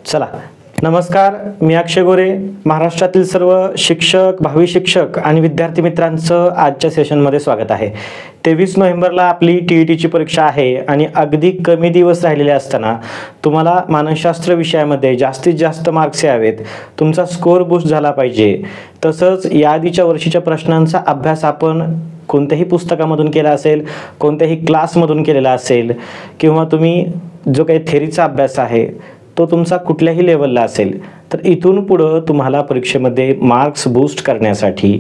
चला, नमस्कार. मी अक्षय गोरे. महाराष्ट्रातील सर्व शिक्षक, भावी शिक्षक आणि विद्यार्थी मित्रांचं आजच्या सेशनमध्ये स्वागत आहे. 23 नोव्हेंबरला आपली TETची परीक्षा आहे आणि अगदी कमी दिवस राहिलेले असताना तुम्हाला मानसशास्त्र विषयामध्ये जास्तीत जास्त मार्क्स यावेत, तुमचा स्कोअर बूस्ट झाला पाहिजे, तसंच या आधीच्या वर्षीच्या प्रश्नांचा अभ्यास आपण कोणत्याही पुस्तकामधून केला असेल, कोणत्याही क्लासमधून केलेला असेल, किंवा तुम्ही जो काही थेरीचा अभ्यास आहे तो तुमचा कुठल्याही लेवलला असेल, तर इथून पुढं तुम्हाला परीक्षेमध्ये मार्क्स बूस्ट करण्यासाठी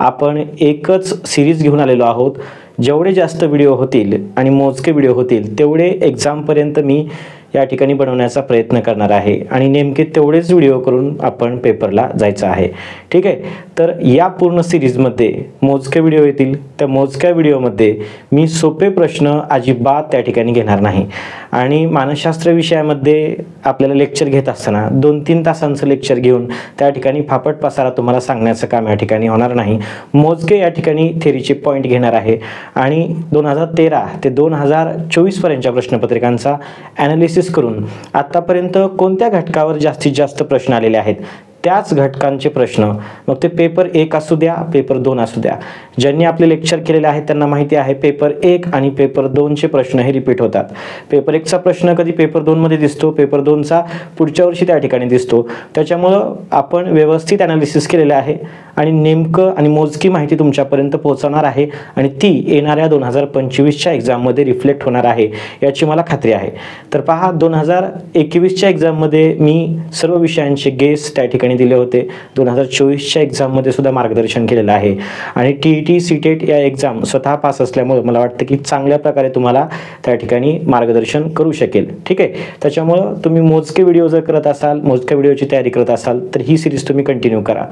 आपण एकच सिरीज घेऊन आलेलो आहोत. जेवढे जास्त व्हिडिओ होतील आणि मोजके व्हिडिओ होतील तेवढे एक्झामपर्यंत मी या ठिकाणी बनवण्याचा प्रयत्न करणार आहे आणि नेमके तेवढेच व्हिडिओ करून आपण पेपरला जायचं आहे. ठीक आहे. तर या पूर्ण सिरीजमध्ये मोजके व्हिडिओ येतील. त्या मोजक्या व्हिडिओमध्ये मी सोपे प्रश्न अजिबात त्या ठिकाणी घेणार नाही. आणि मानसशास्त्र विषयामध्ये आपल्याला लेक्चर घेत असताना 2-3 तासांचं लेक्चर घेऊन त्या ठिकाणी फापट पसारा तुम्हाला सांगण्याचं काम या ठिकाणी होणार नाही. मोजके या ठिकाणी थेरीचे पॉईंट घेणार आहे आणि 2013 ते 2024 पर्यंतच्या प्रश्नपत्रिकांचा ॲनालिसिस करून आतापर्यंत कोणत्या घटकावर जास्तीत जास्त प्रश्न आलेले आहेत त्याच घटकांचे प्रश्न, मग ते पेपर 1 असू द्या, पेपर 2 असू द्या, ज्यांनी आपले लेक्चर केलेले आहेत त्यांना माहिती आहे पेपर 1 आणि पेपर 2चे प्रश्न हे रिपीट होतात. पेपर 1चा प्रश्न कधी पेपर 2 मध्ये दिसतो, पेपर 2चा पुढच्या वर्षी त्या ठिकाणी दिसतो. त्याच्यामुळं आपण व्यवस्थित ॲनालिसिस केलेलं आहे आणि नेमकं आणि मोजकी माहिती तुमच्यापर्यंत पोहोचवणार आहे आणि ती येणाऱ्या 2025च्या एक्झाममध्ये रिफ्लेक्ट होणार आहे याची मला खात्री आहे. तर पहा, 2021च्या एक्झाममध्ये मी सर्व विषयांचे गेस त्या ठिकाणी दिले होते. 2024च्या एक्झाममध्ये सुद्धा मार्गदर्शन केलेलं आहे आणि TET CTET या एक्झाम स्वतः पास असल्यामुळे मला वाटतं की चांगल्या प्रकारे तुम्हाला त्या ठिकाणी मार्गदर्शन करू शकेल. ठीक आहे. त्याच्यामुळं तुम्ही मोजके व्हिडिओ जर करत असाल, मोजक्या व्हिडिओची तयारी करत असाल तर ही सिरीज तुम्ही कंटिन्यू करा.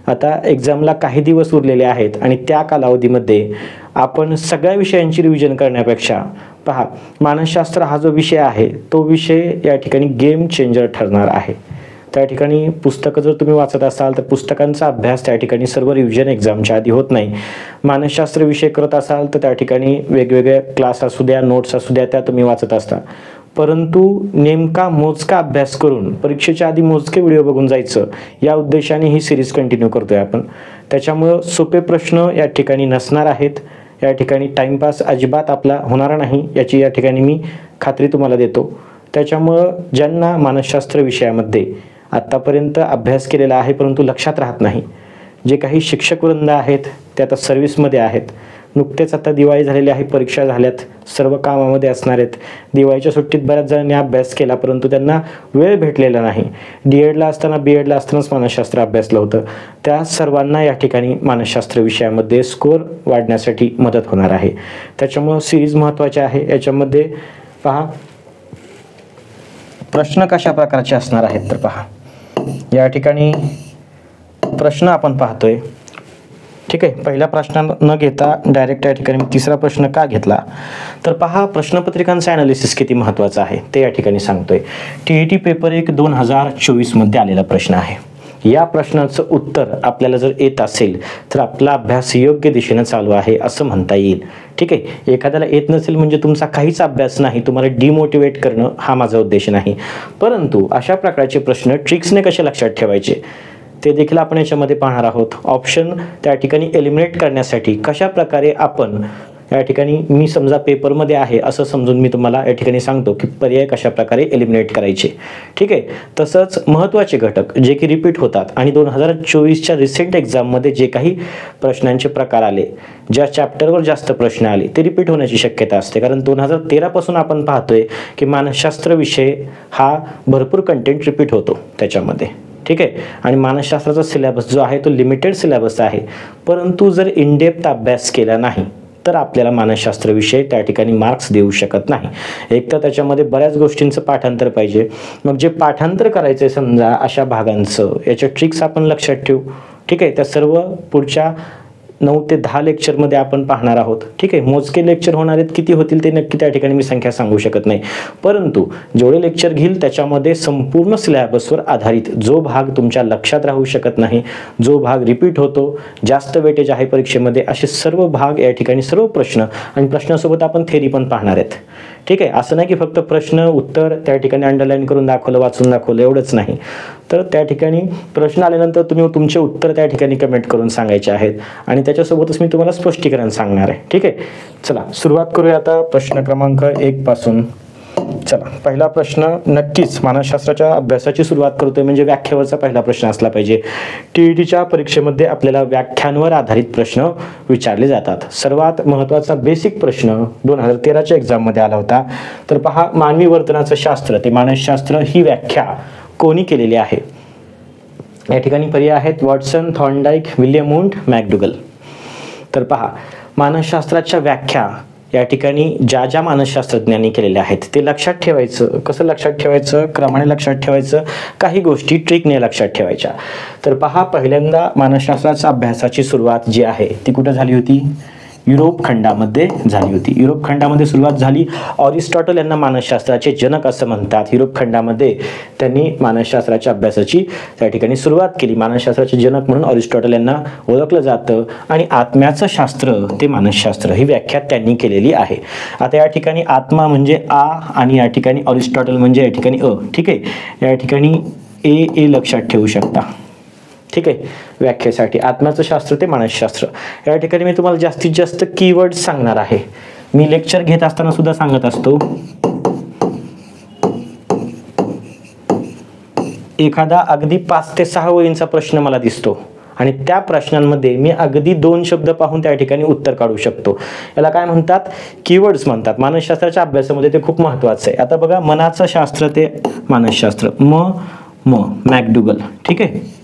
आता एक्झामला काही दिवस उरलेले आहेत आणि त्या कालावधीमध्ये आपण सगळ्या विषयांची रिव्हिजन करण्यापेक्षा पहा, मानसशास्त्र हा जो विषय आहे तो विषय या ठिकाणी गेम चेंजर ठरणार आहे. त्या ठिकाणी पुस्तकं जर तुम्ही वाचत असाल तर पुस्तकांचा अभ्यास त्या ठिकाणी सर्व रिव्हिजन एक्झामच्या आधी होत नाही. मानसशास्त्र विषय करत असाल तर त्या ठिकाणी वेगवेगळे क्लास असू द्या, नोट्स असू द्या, त्या तुम्ही वाचत असता. परंतु नेमका मोजका अभ्यास करून परीक्षेच्या आधी मोजके व्हिडिओ बघून जायचं या उद्देशाने ही सिरीज कंटिन्यू करतोय आपण. त्याच्यामुळं सोपे प्रश्न या ठिकाणी नसणार आहेत. या ठिकाणी टाईमपास अजिबात आपला होणार नाही याची या ठिकाणी मी खात्री तुम्हाला देतो. त्याच्यामुळं ज्यांना मानसशास्त्र विषयामध्ये आत्तापर्यंत अभ्यास केलेला आहे परंतु लक्षात राहत नाही, जे काही शिक्षक वृंद आहेत ते आता सर्व्हिसमध्ये आहेत, नुकतेच आता दिवाळी झालेली आहे, परीक्षा झाल्यात, सर्व कामामध्ये असणार आहेत. दिवाळीच्या सुट्टीत बऱ्याच जणांनी अभ्यास केला परंतु त्यांना वेळ भेटलेला नाही. DEDला असताना BEDला असतानाच मानसशास्त्र अभ्यासलं होतं. त्या सर्वांना या ठिकाणी मानसशास्त्र विषयामध्ये स्कोअर वाढण्यासाठी मदत होणार आहे. त्याच्यामुळं सिरीज महत्त्वाची आहे. याच्यामध्ये पहा, प्रश्न कशा प्रकारचे असणार आहेत तर पहा, या ठिकाणी प्रश्न आपण पाहतोय. ठीक आहे. पहिला प्रश्न न घेता डायरेक्ट या ठिकाणी मी तिसरा प्रश्न का घेतला तर पहा, प्रश्नपत्रिकांचा ॲनालिसिस किती महत्त्वाचा आहे ते या ठिकाणी सांगतोय. TET पेपर 1 2024 मध्ये आलेला प्रश्न आहे. या प्रश्नाचं उत्तर आपल्याला जर येत असेल तर आपला अभ्यास योग्य दिशेनं चालू आहे असं म्हणता येईल. ठीक आहे. एखाद्याला येत नसेल म्हणजे तुमचा काहीच अभ्यास नाही, तुम्हाला डिमोटिवेट करणं हा माझा उद्देश नाही. परंतु अशा प्रकारचे प्रश्न ट्रिक्सने कसे लक्षात ठेवायचे ते देखील आपण याच्यामध्ये पाहणार आहोत. ऑप्शन त्या ठिकाणी एलिमिनेट करण्यासाठी कशा प्रकारे आपण या ठिकाणी, मी समजा पेपरमध्ये आहे असं समजून मी तुम्हाला या ठिकाणी सांगतो की पर्याय कशा प्रकारे एलिमिनेट करायचे. ठीक आहे. तसंच महत्त्वाचे घटक जे की रिपीट होतात आणि 2024च्या रिसेंट एक्झाममध्ये जे काही प्रश्नांचे प्रकार आले, ज्या चॅप्टरवर जास्त प्रश्न आले ते रिपीट होण्याची शक्यता असते. कारण 2013 पासून आपण पाहतोय की मानसशास्त्र विषय हा भरपूर कंटेंट रिपीट होतो त्याच्यामध्ये. ठीक आहे. आणि मानसशास्त्राचा सिलेबस जो आहे तो लिमिटेड सिलेबस आहे. परंतु जर इनडेप्थ अभ्यास केला नाही तर आपल्याला मानसशास्त्र विषय त्या ठिकाणी मार्क्स देऊ शकत नाही. एक तर त्याच्यामध्ये बऱ्याच गोष्टींचं पाठांतर पाहिजे. मग जे पाठांतर करायचं समजा अशा भागांचं, याच्या ट्रिक्स आपण लक्षात ठेवू. ठीक आहे. त्या सर्व पुढच्या 9 ते 10 लेक्चरमध्ये आपण पाहणार आहोत. ठीक आहे. मोजके लेक्चर होणार आहेत, किती होतील ते नक्की त्या ठिकाणी मी संख्या सांगू शकत नाही. परंतु जेवढे लेक्चर घेईल त्याच्यामध्ये संपूर्ण सिलेबसवर आधारित जो भाग तुमच्या लक्षात राहू शकत नाही, जो भाग रिपीट होतो, जास्त वेटेज आहे परीक्षेमध्ये, असे सर्व भाग या ठिकाणी सर्व प्रश्न आणि प्रश्नासोबत आपण थेरी पण पाहणार आहेत. ठीक आहे. असं नाही की फक्त प्रश्न उत्तर त्या ठिकाणी अंडरलाईन करून दाखवलं, वाचून दाखवलं एवढंच नाही, तर त्या ठिकाणी प्रश्न आल्यानंतर तुम्ही तुमचे उत्तर त्या ठिकाणी कमेंट करून सांगायचे आहेत आणि त्याच्यासोबतच मी तुम्हाला स्पष्टीकरण सांगणार आहे. ठीक आहे. चला सुरुवात करूया आता प्रश्न क्रमांक 1 पासून. चला पहिला प्रश्न, नक्कीच मानसशास्त्राच्या अभ्यासाची सुरुवात करतोय म्हणजे व्याख्येवरचा पहिला प्रश्न असला पाहिजे. टीईटीच्या परीक्षेमध्ये आपल्याला व्याख्यांवर आधारित प्रश्न विचारले जातात. सर्वात महत्त्वाचा बेसिक प्रश्न 2013च्या एक्झाममध्ये आला होता. तर पहा, मानवी वर्तनाचं शास्त्र ते मानसशास्त्र ही व्याख्या कोणी केलेली आहे? या ठिकाणी पर्याय आहेत वॉटसन, थॉर्नडाईक, विल्यम वुंट, मॅकडुगल. तर पहा, मानसशास्त्राच्या व्याख्या या ठिकाणी ज्या मानसशास्त्रज्ञांनी केलेल्या आहेत ते लक्षात ठेवायचं. कसं लक्षात ठेवायचं? क्रमाने लक्षात ठेवायचं, काही गोष्टी ट्रिकने लक्षात ठेवायच्या. तर पहा, पहिल्यांदा मानसशास्त्राच्या अभ्यासाची सुरुवात जी आहे ती कुठं झाली होती? युरोप खंडामध्ये झाली होती. युरोप खंडामध्ये सुरुवात झाली. अरिस्टॉटल यांना मानसशास्त्राचे जनक असं म्हणतात. युरोप खंडामध्ये त्यांनी मानसशास्त्राच्या अभ्यासाची त्या ठिकाणी सुरुवात केली. मानसशास्त्राचे जनक म्हणून अरिस्टॉटल यांना ओळखलं जातं आणि आत्म्याचं शास्त्र ते मानसशास्त्र ही व्याख्या त्यांनी केलेली आहे. आता या ठिकाणी आत्मा म्हणजे आ आणि या ठिकाणी अरिस्टॉटल म्हणजे या ठिकाणी अ. ठीक आहे. या ठिकाणी ए लक्षात ठेवू शकता. ठीक आहे. व्याख्येसाठी आत्म्याचं शास्त्र ते मानसशास्त्र. या ठिकाणी मी तुम्हाला जास्तीत जास्त कीवर्ड सांगणार आहे. मी लेक्चर घेत असताना सुद्धा सांगत असतो, एखादा अगदी 5 ते 6 ओळींचा प्रश्न मला दिसतो आणि त्या प्रश्नांमध्ये मी अगदी 2 शब्द पाहून त्या ठिकाणी उत्तर काढू शकतो. याला काय म्हणतात? कीवर्ड्स म्हणतात. मानसशास्त्राच्या अभ्यासामध्ये ते खूप महत्त्वाचं आहे. आता बघा, मनाचं शास्त्र ते मानसशास्त्र, मॅकडुगल. ठीक आहे.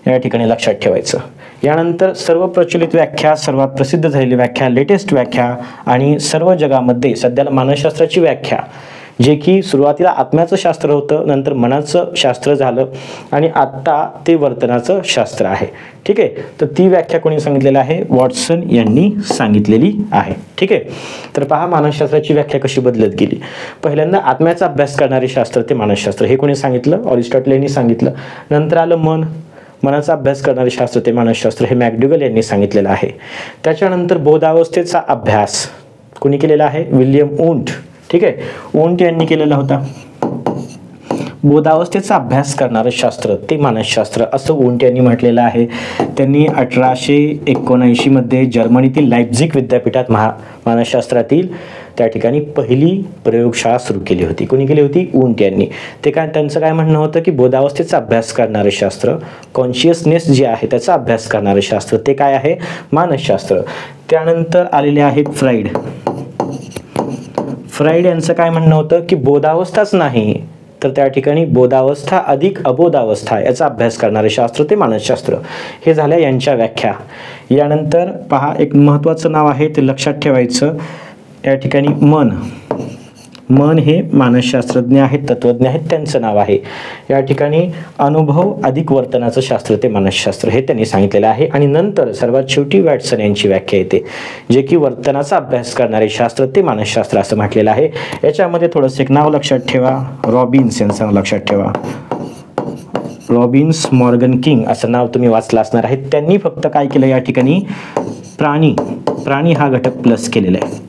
या ठिकाणी लक्षात ठेवायचं. यानंतर सर्व प्रचलित व्याख्या, सर्वात प्रसिद्ध झालेली व्याख्या, लेटेस्ट व्याख्या आणि सर्व जगामध्ये सध्याला मानसशास्त्राची व्याख्या, जे की सुरुवातीला आत्म्याचं शास्त्र होतं, नंतर मनाचं शास्त्र झालं आणि आत्ता ते वर्तनाचं शास्त्र आहे. ठीक आहे. तर ती व्याख्या कोणी सांगितलेली आहे? वॉटसन यांनी सांगितलेली आहे. ठीक आहे. तर पहा, मानसशास्त्राची व्याख्या कशी बदलत गेली. पहिल्यांदा आत्म्याचा अभ्यास करणारे शास्त्र ते मानसशास्त्र हे कोणी सांगितलं? अरिस्टॉटल यांनी सांगितलं. नंतर आलं मनाचा अभ्यास करणारे शास्त्र ते मानसशास्त्र हे मॅकडुगल यांनी सांगितलेलं आहे. त्याच्यानंतर बोधावस्थेचा अभ्यास कोणी केलेला आहे? William Wundt. ठीक आहे. वुंट यांनी केलेला होता. बोधावस्थेचा अभ्यास करणारं शास्त्र ते मानसशास्त्र असं वुंट यांनी म्हटलेलं आहे. त्यांनी 1879 मध्ये जर्मनीतील लाइप्झिग विद्यापीठात मानसशास्त्रातील त्या ठिकाणी पहिली प्रयोगशाळा सुरू केली होती. कोणी केली होती? वुंट यांनी. त्यांचं काय म्हणणं होतं की बोधावस्थेचा अभ्यास करणारे शास्त्र, कॉन्शियसनेस जे आहे त्याचा अभ्यास करणारे शास्त्र ते काय आहे? मानसशास्त्र. त्यानंतर आलेले आहेत फ्राईड यांचं काय म्हणणं होतं की बोधावस्थाच नाही तर त्या ठिकाणी बोधावस्था अधिक अबोधावस्था याचा अभ्यास करणारे शास्त्र ते मानसशास्त्र. हे झाल्या यांच्या व्याख्या. यानंतर पहा, एक महत्त्वाचं नाव आहे ते लक्षात ठेवायचं. या ठिकाणी मन हे मानसशास्त्रज्ञ आहेत, तत्वज्ञ आहेत, त्यांचं नाव आहे. या ठिकाणी अनुभव अधिक वर्तनाचं शास्त्र ते मानसशास्त्र हे त्यांनी सांगितलेलं आहे. आणि नंतर सर्वात शेवटी वॅटसन यांची व्याख्या येते, जे की वर्तनाचा अभ्यास करणारे शास्त्र ते मानसशास्त्र असं म्हटलेलं आहे. याच्यामध्ये थोडंसं एक नाव लक्षात ठेवा, रॉबिन्स यांचं लक्षात ठेवा. रॉबिन्स मॉर्गन किंग असं नाव तुम्ही वाचलं असणार आहे. त्यांनी फक्त काय केलं? या ठिकाणी प्राणी हा घटक प्लस केलेला आहे.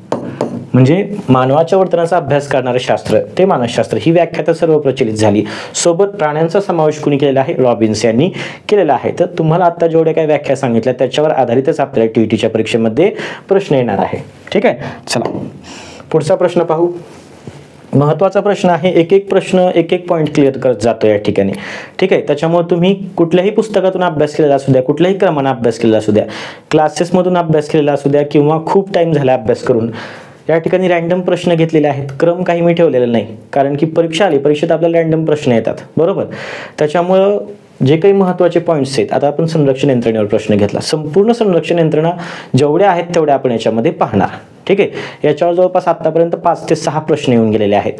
म्हणजे मानवाच्या वर्तनाचा अभ्यास करणारे शास्त्र ते मानसशास्त्र ही व्याख्या तर सर्व प्रचलित झाली. सोबत प्राण्यांचा समावेश कोणी केलेला आहे? रॉबिन्स यांनी केलेला आहे. तर तुम्हाला आता जेवढ्या काही व्याख्या सांगितल्या त्याच्यावर आधारितच आपल्याला टीईटीच्या परीक्षेमध्ये प्रश्न येणार आहे. ठीक आहे. चला पुढचा प्रश्न पाहू. महत्त्वाचा प्रश्न आहे. एक प्रश्न एक पॉईंट क्लिअर करत जातो या ठिकाणी. ठीक आहे. त्याच्यामुळे तुम्ही कुठल्याही पुस्तकातून अभ्यास केलेला असू द्या, कुठल्याही क्रमाने अभ्यास केलेला असू द्या, क्लासेसमधून अभ्यास केलेला असू द्या किंवा खूप टाइम झाला अभ्यास करून, या ठिकाणी रँडम प्रश्न घेतलेले आहेत. क्रम काही मी ठेवलेला नाही, कारण की परीक्षेत आपल्याला रँडम प्रश्न येतात. बरोबर. त्याच्यामुळं जे काही महत्त्वाचे पॉईंट्स आहेत, आता आपण संरक्षण यंत्रणेवर प्रश्न घेतला. संपूर्ण संरक्षण यंत्रणा जेवढ्या आहेत तेवढ्या आपण याच्यामध्ये पाहणार. ठीक आहे. याच्यावर जवळपास आतापर्यंत 5 ते 6 प्रश्न येऊन गेलेले आहेत.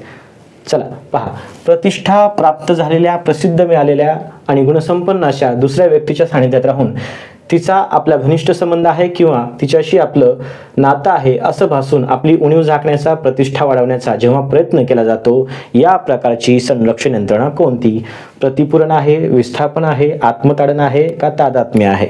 चला पहा. प्रतिष्ठा प्राप्त झालेल्या, प्रसिद्ध मिळालेल्या आणि गुणसंपन्न अशा दुसऱ्या व्यक्तीच्या सानिध्यात राहून तिचा आपला घनिष्ठ संबंध आहे किंवा तिच्याशी आपलं नातं आहे असं भासून आपली उणीव झाकण्याचा, प्रतिष्ठा वाढवण्याचा जेव्हा प्रयत्न केला जातो, या प्रकारची संरक्षण यंत्रणा कोणती? प्रतिपूरण आहे, विस्थापन आहे, आत्मताडन आहे का तादात्म्य आहे?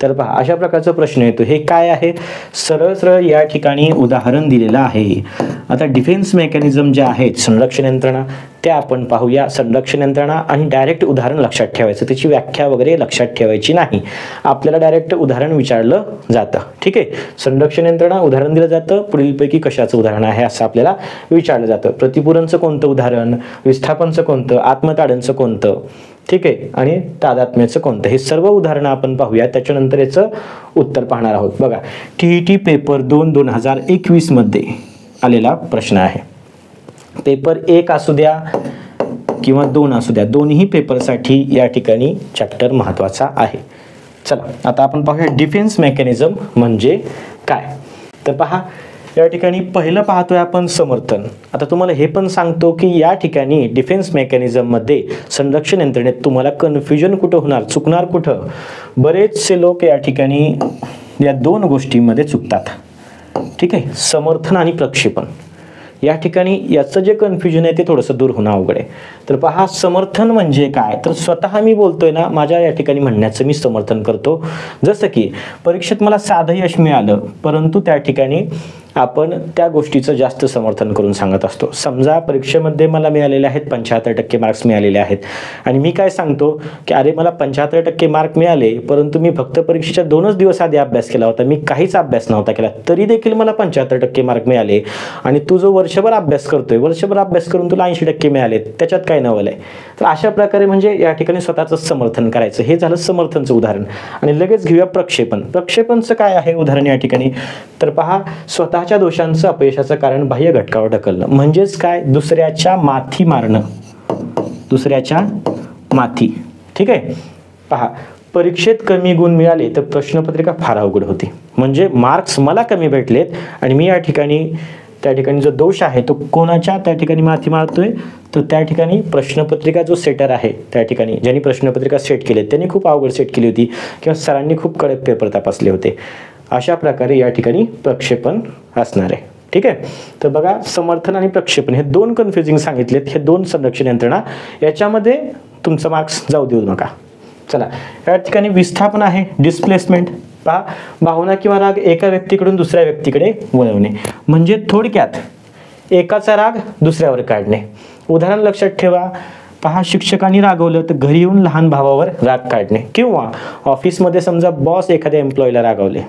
तर पहा अशा प्रकारचा प्रश्न येतो. हे काय आहे, सरळ सरळ या ठिकाणी उदाहरण दिलेलं आहे. आता डिफेन्स मेकॅनिझम ज्या आहेत, संरक्षण यंत्रणा, त्या आपण पाहूया. संरक्षण यंत्रणा आणि डायरेक्ट उदाहरण लक्षात ठेवायचं, त्याची व्याख्या वगैरे लक्षात ठेवायची नाही. आपल्याला डायरेक्ट उदाहरण विचारलं जातं. ठीक आहे, संरक्षण यंत्रणा उदाहरण दिलं जातं, पुढीलपैकी कशाचं उदाहरण आहे असं आपल्याला विचारलं जातं. प्रतिपुरणचं कोणतं उदाहरण, विस्थापनचं कोणतं, आत्मताडणचं कोणतं, ठीक आहे, आणि तादात्म्याचं कोणतं, हे सर्व उदाहरणं आपण पाहूया. त्याच्यानंतर याचं उत्तर पाहणार आहोत. बघा, TET पेपर 2021 मध्ये आलेला प्रश्न आहे. पेपर 1 असू द्या किंवा 2 असू द्या, दोन्ही पेपरसाठी या ठिकाणी चॅप्टर महत्त्वाचा आहे. चला आता आपण पाहूया डिफेन्स मेकॅनिझम म्हणजे काय. तर पहा या ठिकाणी पहिलं पाहतोय आपण समर्थन. आता तुम्हाला हे पण सांगतो की या ठिकाणी डिफेन्स मेकॅनिझममध्ये संरक्षण यंत्रणेत तुम्हाला कन्फ्युजन कुठं होणार, चुकणार कुठं. बरेचसे लोक या ठिकाणी या दोन गोष्टींमध्ये चुकतात. ठीक आहे, समर्थन आणि प्रक्षेपण. या ठिकाणी याचं जे कन्फ्युजन आहे ते थोडंसं दूर होणं अवघड आहे. तर पहा, समर्थन म्हणजे काय, तर स्वतः मी बोलतोय ना, माझ्या या ठिकाणी म्हणण्याचं मी समर्थन करतो. जसं की परीक्षेत मला साधं यश मिळालं, परंतु त्या ठिकाणी आपण त्या गोष्टीचं जास्त समर्थन करून सांगत असतो. समजा परीक्षेमध्ये मला मिळालेले आहेत 75% मार्क्स मिळालेले आहेत आणि मी काय सांगतो की अरे मला 75% मार्क मिळाले, परंतु मी फक्त परीक्षेच्या 2च दिवस आधी अभ्यास केला होता, मी काहीच अभ्यास नव्हता केला, तरी देखील मला 75% मार्क मिळाले. आणि तू जो वर्षभर अभ्यास करतोय, वर्षभर अभ्यास करून तुला 80% मिळाले, त्याच्यात काय नवल आहे. तर अशा प्रकारे म्हणजे या ठिकाणी स्वतःचं समर्थन करायचं. हे झालं समर्थनचं उदाहरण. आणि लगेच घेऊया प्रक्षेपण. प्रक्षेपणचं काय आहे उदाहरण या ठिकाणी, तर पहा, स्वतःच्या दोषांचं अपयशाचं कारण बाह्य घटकावर ढकलणं. म्हणजेच काय, दुसऱ्याच्या माथी मारणं, दुसऱ्याच्या माथी. ठीक आहे, पहा, परीक्षेत कमी गुण मिळाले तर प्रश्नपत्रिका फार अवघड होती. म्हणजे मार्क्स मला कमी भेटलेत आणि मी या ठिकाणी त्या ठिकाणी जो दोष आहे तो कोणाच्या त्या ठिकाणी माथी मारतोय, तर त्या ठिकाणी प्रश्नपत्रिका जो सेटर आहे, त्या ठिकाणी ज्यांनी प्रश्नपत्रिका सेट केले त्यांनी खूप अवघड सेट केली होती किंवा सरांनी खूप कडक पेपर तपासले होते. अशा प्रकारे या ठिकाणी प्रक्षेपण असणार आहे. ठीक आहे, तर बघा, समर्थन आणि प्रक्षेपण हे दोन कन्फ्युजिंग सांगितलेत, हे दोन संरक्षण यंत्रणा, याच्यामध्ये तुमचं मार्क्स जाऊ देऊ नका. चला, या ठिकाणी विस्थापन आहे, डिस्प्लेसमेंट. पहा, भावना किंवा राग एका व्यक्तीकडून दुसऱ्या व्यक्तीकडे वळवणे. म्हणजे थोडक्यात एकाचा राग दुसऱ्यावर काढणे. उदाहरण लक्षात ठेवा. पहा, शिक्षकांनी रागवलं तर घरी येऊन लहान भावावर राग काढणे. किंवा ऑफिसमध्ये समजा बॉस एखाद्या एम्प्लॉईला रागवले,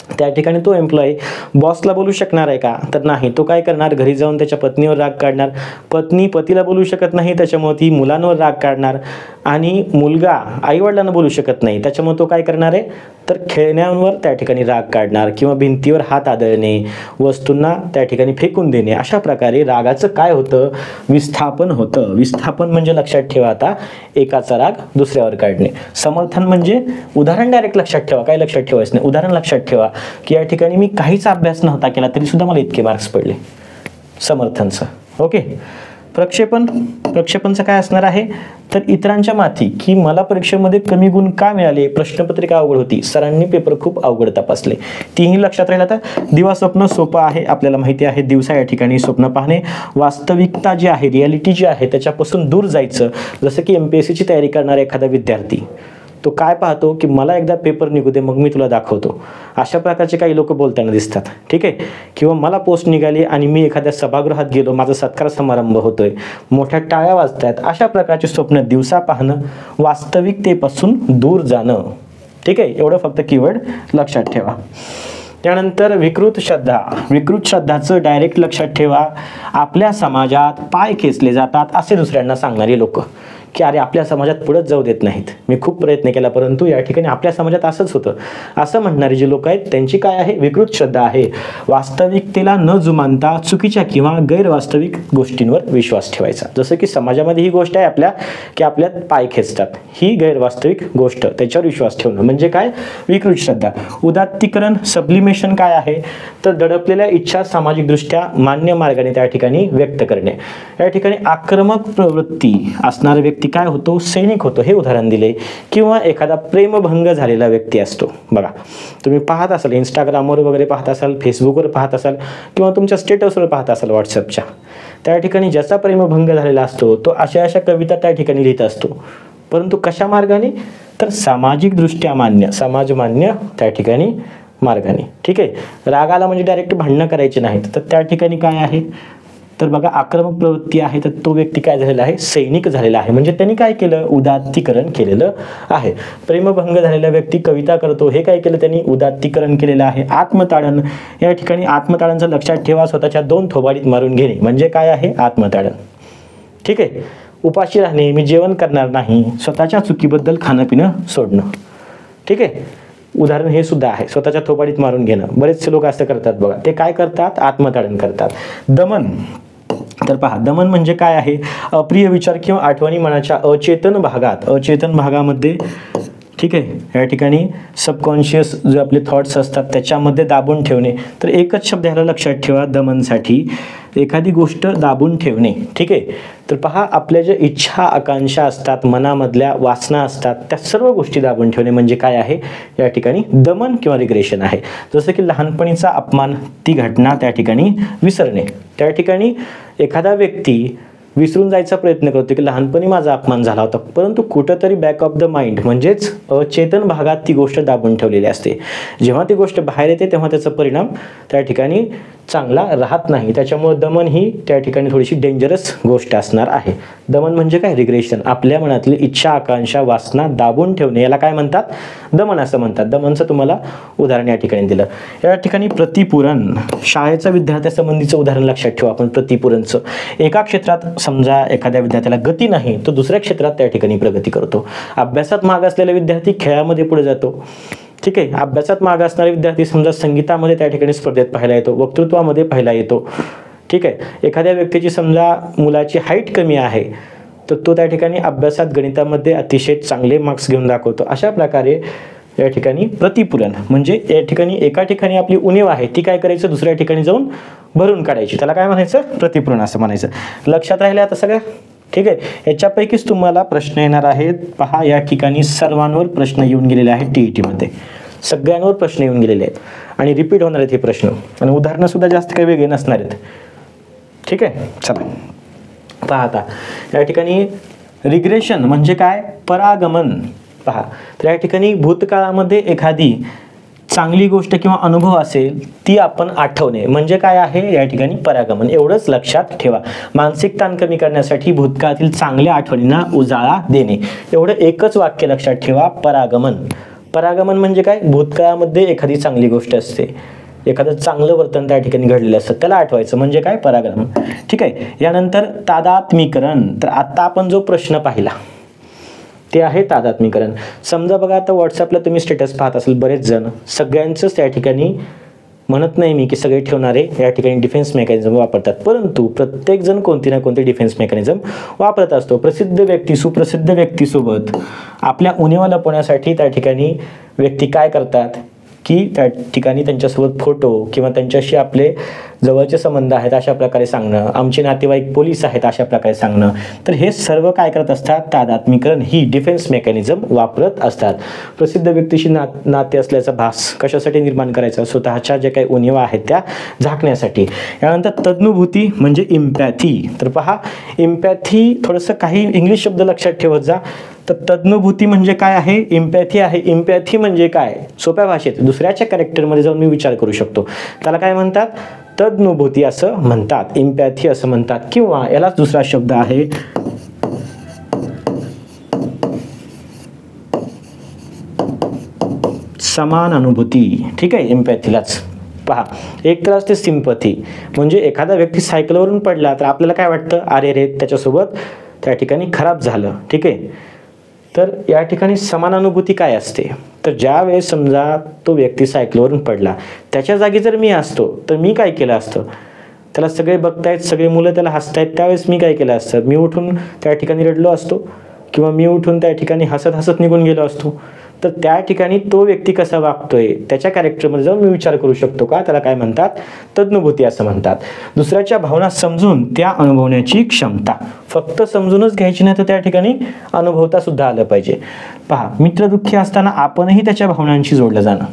त्या ठिकाणी तो एम्प्लॉई बॉसला बोलू शकणार आहे का, तर नाही. तो काय करणार, घरी जाऊन त्याच्या पत्नीवर राग काढणार. पत्नी पतीला बोलू शकत नाही, त्याच्यामुळे ती मुलांवर राग काढणार. आणि मुलगा आईवडिलांना बोलू शकत नाही, त्याच्यामुळे तो काय करणार आहे, तर खेळण्यांवर त्या ठिकाणी राग काढणार किंवा भिंतीवर हात आदळणे, वस्तूंना त्या ठिकाणी फेकून देणे. अशा प्रकारे रागाचं काय होतं, विस्थापन होतं. विस्थापन म्हणजे लक्षात ठेवा, आता एकाचा राग दुसऱ्यावर काढणे. समर्थन म्हणजे उदाहरण डायरेक्ट लक्षात ठेवा, काय लक्षात ठेवायचं नाही, उदाहरण लक्षात ठेवा की या ठिकाणी मी काहीच अभ्यास नव्हता केला तरी सुद्धा मला इतके मार्क्स पडले, समर्थनचं. ओके. प्रक्षेपणचं काय असणार आहे, तर इतरांच्या माथी, की मला परीक्षेमध्ये कमी गुण का मिळाले, प्रश्नपत्रिका अवघड होती, सरांनी पेपर खूप अवघड तपासले. तीही लक्षात राहिलं. आता दिवा स्वप्न सोपं आहे, आपल्याला माहिती आहे. दिवसा या ठिकाणी स्वप्न पाहणे, वास्तविकता जी आहे, रियालिटी जी आहे त्याच्यापासून दूर जायचं. जसं की MPSCची तयारी करणारा एखादा विद्यार्थी, तो काय पाहतो की मला एकदा पेपर निघू दे मग मी तुला दाखवतो. अशा प्रकारचे काही लोक बोलताना दिसतात. ठीक आहे, किंवा मला पोस्ट निघाली आणि मी एखाद्या सभागृहात गेलो, माझा सत्कार समारंभ होतोय, मोठ्या टाळ्या वाजतायत. अशा प्रकारचे स्वप्न दिवसा पाहणं, वास्तविकतेपासून दूर जाणं. ठीक आहे, एवढं फक्त कीवर्ड लक्षात ठेवा. त्यानंतर विकृत श्रद्धा. विकृत श्रद्धाचं डायरेक्ट लक्षात ठेवा, आपल्या समाजात पाय खेचले जातात असे दुसऱ्यांना सांगणारी लोक, की अरे आपल्या समाजात पुढेच जाऊ देत नाहीत. मी खूप प्रयत्न केला परंतु या ठिकाणी आपल्या समाजात असंच होतं, असं म्हणणारे जे लोक आहेत त्यांची काय आहे, विकृत श्रद्धा आहे. वास्तविकतेला न जुमानता चुकीच्या किंवा गैरवास्तविक गोष्टींवर विश्वास ठेवायचा. जसं की समाजामध्ये ही गोष्ट आहे आपल्या, की आपल्यात पाय खेचतात, ही गैरवास्तविक गोष्ट, त्याच्यावर विश्वास ठेवणं म्हणजे काय, विकृत श्रद्धा. उदात्तीकरण, सब्लिमेशन काय आहे, तर दडपलेल्या इच्छा सामाजिकदृष्ट्या मान्य मार्गाने त्या ठिकाणी व्यक्त करणे. या ठिकाणी आक्रमक प्रवृत्ती असणारा व्यक्ती काय होतो, सैनिक होतो. हे उदाहरण दिले. किंवा एखादा प्रेमभंग झालेला व्यक्ती असतो. बघा, तुम्ही पाहत असाल इंस्टाग्रामवर वगैरे पाहत असाल, फेसबुकवर पाहत असाल किंवा तुमच्या स्टेटसवर पाहत असाल व्हॉट्सअपच्या, त्या ठिकाणी ज्याचा प्रेमभंग झालेला असतो तो अशा कविता त्या ठिकाणी लिहित असतो. परंतु कशा मार्गाने, तर सामाजिक दृष्ट्या मान्य, समाजमान्य त्या ठिकाणी मार्गाने. ठीक आहे. राग आला म्हणजे डायरेक्ट भांडणं करायचे नाहीत, तर त्या ठिकाणी काय आहे, तर बघा आक्रमक प्रवृत्ती आहे, तर तो व्यक्ती काय झालेला आहे, सैनिक झालेला आहे. म्हणजे त्यांनी काय केलं, उदात्तीकरण केलेलं आहे. प्रेमभंग झालेला व्यक्ती कविता करतो, हे काय केलं त्यांनी, उदात्तीकरण केलेलं आहे. आत्मताडन, या ठिकाणी आत्मताडनचं लक्षात ठेवा, स्वतःच्या 2 थोबाडीत मारून घेणे म्हणजे काय आहे, आत्मताडन. ठीक आहे. उपाशी राहणे, मी जेवण करणार नाही, स्वतःच्या चुकीबद्दल खाणं पिणं सोडणं. ठीक आहे. उदाहरण हे सुद्धा आहे, स्वतःच्या थोबाडीत मारून घेणं. बरेचसे लोक असं करतात बघा, ते काय करतात, आत्मताडन करतात. दमन, तर पहा दमन म्हणजे काय आहे, अप्रिय विचार किंवा आठवणी मनाच्या अचेतन भागामध्ये, ठीक आहे, या ठिकाणी सबकॉन्शियस जे आपले थॉट्स असतात त्याच्यामध्ये दाबून ठेवणे. तर एकच शब्द ह्याला लक्षात ठेवा, दमनसाठी एखादी गोष्ट दाबून ठेवणे. ठीक आहे. तर पहा आपल्या ज्या इच्छा आकांक्षा असतात, मनामधल्या वासना असतात, त्या सर्व गोष्टी दाबून ठेवणे म्हणजे काय आहे, या ठिकाणी दमन किंवा रिग्रेशन आहे. जसं की लहानपणीचा अपमान, ती घटना त्या ठिकाणी विसरणे. त्या ठिकाणी एखादा व्यक्ती विसरून जायचा प्रयत्न करतो की लहानपणी माझा अपमान झाला होता, परंतु कुठंतरी बॅक ऑफ द माइंड म्हणजेच अचेतन भागात ती गोष्ट दाबून ठेवलेली असते. जेव्हा ती गोष्ट बाहेर येते तेव्हा त्याचा परिणाम त्या ठिकाणी चांगला राहत नाही. त्याच्यामुळे दमन ही त्या ठिकाणी थोडीशी डेंजरस गोष्ट असणार आहे. दमन म्हणजे काय, रिग्रेशन, आपल्या मनातली इच्छा आकांक्षा वासना दाबून ठेवणे, याला काय म्हणतात, दमन असं म्हणतात. दमनचं तुम्हाला उदाहरण या ठिकाणी दिलं. या ठिकाणी प्रतिपूरण, शाळेच्या विद्यार्थ्यासंबंधीचं उदाहरण लक्षात ठेवा आपण. प्रतिपूरणचं, एका क्षेत्रात समजा एखाद्या विद्यार्थ्याला गती नाही, तो दुसऱ्या क्षेत्रात त्या ठिकाणी प्रगती करतो. अभ्यासात माग असलेला विद्यार्थी खेळामध्ये पुढे जातो. ठीक आहे. अभ्यासात माग असणारा विद्यार्थी समजा संगीतामध्ये त्या ठिकाणी स्पर्धेत पाहायला येतो, वक्तृत्वामध्ये पाहायला येतो. ठीक आहे. एखाद्या व्यक्तीची समजा मुलाची हाईट कमी आहे, तर तो त्या ठिकाणी अभ्यासात गणितामध्ये अतिशय चांगले मार्क्स घेऊन दाखवतो. अशा प्रकारे या ठिकाणी प्रतिपूरण म्हणजे या ठिकाणी एका ठिकाणी आपली उणीव आहे, ती काय करायचं, दुसऱ्या ठिकाणी जाऊन भरून काढायची, त्याला काय म्हणायचं, प्रतिपूरण असं म्हणायचं. लक्षात राहिले आता सगळं. ठीक आहे. याच्यापैकीच तुम्हाला प्रश्न येणार आहेत. पहा या ठिकाणी सर्वांवर प्रश्न येऊन गेलेले आहेत, TET मध्ये सगळ्यांवर प्रश्न येऊन गेलेले आहेत आणि रिपीट होणार आहेत हे प्रश्न, आणि उदाहरणं सुद्धा जास्त काही वेगळे नसणार आहेत. ठीक आहे. चला पहा आता या ठिकाणी रिग्रेशन म्हणजे काय, परागमन. पहा, तर या ठिकाणी भूतकाळामध्ये एखादी चांगली गोष्ट किंवा अनुभव असेल ती आपण आठवणे म्हणजे काय आहे, या ठिकाणी परागमन. एवढंच लक्षात ठेवा. मानसिक ताण कमी करण्यासाठी भूतकाळातील चांगल्या आठवणींना उजाळा देणे, एवढं एकच वाक्य लक्षात ठेवा, परागमन. परागमन म्हणजे काय, भूतकाळामध्ये एखादी चांगली गोष्ट असते, एखादं चांगलं वर्तन त्या ठिकाणी घडलेलं असतं, त्याला आठवायचं म्हणजे काय, परागमन. ठीक आहे. यानंतर तादात्मीकरण. तर आता आपण जो प्रश्न पाहिला ते आहे तादात्मीकरण. समजा बघा आता व्हॉट्सअपला तुम्ही स्टेटस पाहत असेल, बरेच जण, सगळ्यांचंच त्या ठिकाणी म्हणत नाही मी की सगळे ठेवणारे या ठिकाणी डिफेन्स मेकॅनिझम वापरतात, परंतु प्रत्येक जण कोणती ना कोणती डिफेन्स मेकॅनिझम वापरत असतो. प्रसिद्ध व्यक्ती सुप्रसिद्ध व्यक्तीसोबत आपल्या उणीवा लपवण्यासाठी त्या ठिकाणी व्यक्ती काय करतात की त्या ठिकाणी त्यांच्यासोबत फोटो किंवा त्यांच्याशी आपले जवळचे संबंध आहेत अशा प्रकारे सांगणं, आमचे नातेवाईक पोलीस आहेत अशा प्रकारे सांगणं. तर हे सर्व काय करत असतात, तादात्मीकरण ही डिफेन्स मेकॅनिझम वापरत असतात. प्रसिद्ध व्यक्तीशी नाते असल्याचा भास कशासाठी निर्माण करायचा, स्वतःच्या ज्या काही उणीवा आहेत त्या झाकण्यासाठी. यानंतर तज्ञभूती म्हणजे इम्पॅथी. तर पहा इम्पॅथी, थोडंसं काही इंग्लिश शब्द लक्षात ठेवत जा. तर तज्ञभूती म्हणजे काय आहे, इम्पॅथी आहे. इम्पॅथी म्हणजे काय, सोप्या भाषेत दुसऱ्याच्या कॅरेक्टरमध्ये जाऊन मी विचार करू शकतो, त्याला काय म्हणतात, तज्ञभूती असं म्हणतात, इम्पॅथी असं म्हणतात. किंवा यालाच दुसरा शब्द आहे समान अनुभूती. ठीक आहे. इम्पॅथीलाच पहा एक तर असते सिंपथी, म्हणजे एखादा व्यक्ती सायकलवरून पडला तर आपल्याला काय वाटतं, अरे रे त्याच्यासोबत त्या ठिकाणी खराब झालं. ठीक आहे. तर या ठिकाणी समानानुभूती काय असते, तर ज्या वेळेस समजा तो व्यक्ती सायकलवरून पडला, त्याच्या जागी जर मी असतो तर मी काय केलं असतं, त्याला सगळे बघतायत, सगळे मुलं त्याला हसतायत, त्यावेळेस मी काय केलं असतं, मी उठून त्या ठिकाणी रडलो असतो किंवा मी उठून त्या ठिकाणी हसत हसत निघून गेलो असतो. तर त्या ठिकाणी तो व्यक्ती कसा वागतोय त्याच्या कॅरेक्टरमध्ये जाऊन मी विचार करू शकतो का, त्याला काय म्हणतात, तज्ञभूती असं म्हणतात. दुसऱ्याच्या भावना समजून त्या अनुभवण्याची क्षमता. फक्त समजूनच घ्यायची नाही तर त्या ठिकाणी अनुभवता सुद्धा आलं पाहिजे. पहा मित्र दुःखी असताना आपणही त्याच्या भावनांशी जोडलं जाणं.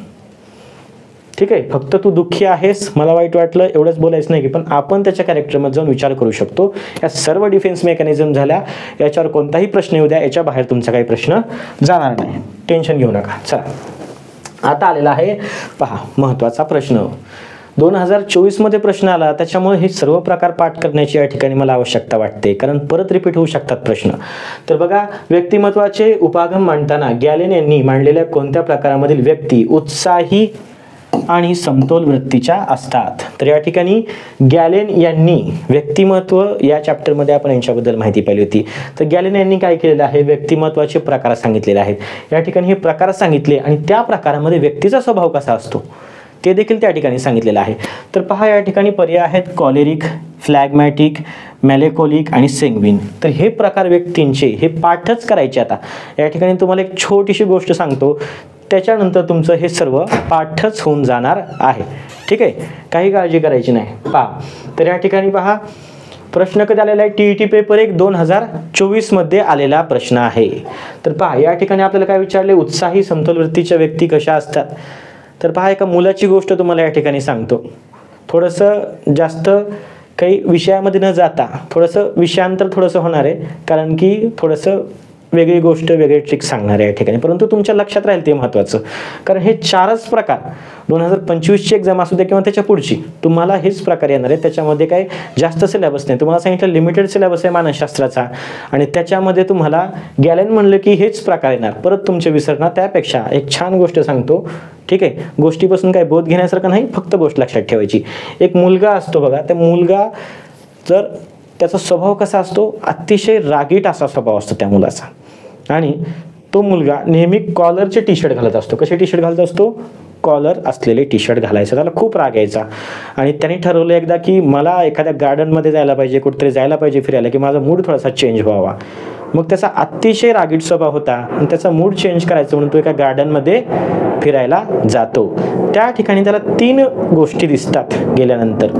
ठीक आहे. फक्त तू दुःखी आहेस, मला वाईट वाटलं एवढंच बोलायचं नाही की, पण आपण त्याच्या कॅरेक्टरमध्ये जाऊन विचार करू शकतो. या सर्व डिफेन्स मेकॅनिझम झाल्या. याच्यावर कोणताही प्रश्न येऊ द्या, याच्या बाहेर तुमचा काही प्रश्न जाणार नाही, टेन्शन घेऊ नका. चला, आता आलेला आहे पहा महत्त्वाचा प्रश्न. 2024 मध्ये प्रश्न आला, त्याच्यामुळे हे सर्व प्रकार पाठ करण्याची या ठिकाणी मला आवश्यकता वाटते, कारण परत रिपीट होऊ शकतात प्रश्न. तर बघा, व्यक्तिमत्वाचे उपागम मांडताना गॅलेन यांनी मांडलेल्या कोणत्या प्रकारामधील व्यक्ती उत्साही आणि समतोल वृत्तीच्या असतात? तर या ठिकाणी गॅलेन यांनी व्यक्तिमत्व या चॅप्टरमध्ये आपण यांच्याबद्दल माहिती पाहिली होती. तर गॅलेन यांनी काय केलेलं आहे, व्यक्तिमत्वाचे प्रकार सांगितलेले आहेत. या ठिकाणी हे प्रकार सांगितले आणि त्या प्रकारामध्ये व्यक्तीचा स्वभाव कसा असतो ते देखील त्या ठिकाणी सांगितलेलं आहे. तर पहा, या ठिकाणी पर्याय आहेत कॉलेरिक, फ्लॅगमॅटिक, मेलेकोलिक आणि सेंग्विन. तर हे प्रकार व्यक्तींचे हे पाठच करायचे. आता या ठिकाणी तुम्हाला एक छोटीशी गोष्ट सांगतो, त्याच्यानंतर तुमचं हे सर्व पाठच होऊन जाणार आहे. ठीक आहे, काही काळजी करायची नाही. पहा, तर या ठिकाणी पहा, प्रश्न कधी आलेला आहे, TET पेपर 1 2024 मध्ये आलेला प्रश्न आहे. तर पहा, या ठिकाणी आपल्याला काय विचारले, उत्साही समतोल वृत्तीच्या व्यक्ती कशा असतात? तर पहा, एका मुलाची गोष्ट तुम्हाला या ठिकाणी सांगतो. थोडंसं जास्त काही विषयामध्ये न जाता थोडंसं विषयांतर थोडंसं होणार आहे, कारण की थोडंसं वेगळी गोष्ट वेगळे ट्रिक सांगणार आहे या ठिकाणी, परंतु तुमच्या लक्षात राहील ते महत्त्वाचं. कारण हे 4च प्रकार 2025ची एक्झाम असू दे किंवा त्याच्या पुढची, तुम्हाला हेच प्रकार येणार आहे. त्याच्यामध्ये काही जास्त सिलेबस नाही. तुम्हाला सांगितलं लिमिटेड सिलेबस आहे मानसशास्त्राचा, आणि त्याच्यामध्ये तुम्हाला गॅलेन म्हणलं की हेच प्रकार येणार. परत तुमचे विसरणार. त्यापेक्षा एक छान गोष्ट सांगतो. ठीक आहे, गोष्टीपासून काही बोध घेण्यासारखं नाही, फक्त गोष्ट लक्षात ठेवायची. एक मुलगा असतो बघा, त्या मुलगा जर त्याचा स्वभाव कसा असतो, अतिशय रागीट असा स्वभाव असतो त्या मुलाचा, आणि तो मुलगा नेहमी कॉलरचे टी-शर्ट घालत असतो. कसे टी-शर्ट घालत असतो? कॉलर असलेले टी-शर्ट घालायचं. त्याला खूप राग यायचा, आणि त्याने ठरवलं एकदा की मला एखाद्या गार्डनमध्ये जायला पाहिजे, कुठेतरी जायला पाहिजे फिरायला, की माझा मूड थोडासा चेंज व्हावा. मग त्याचा अतिशय रागीट स्वभाव होता, आणि त्याचा मूड चेंज करायचं म्हणून तो एका गार्डनमध्ये फिरायला जातो. त्या ठिकाणी त्याला 3 गोष्टी दिसतात गेल्यानंतर.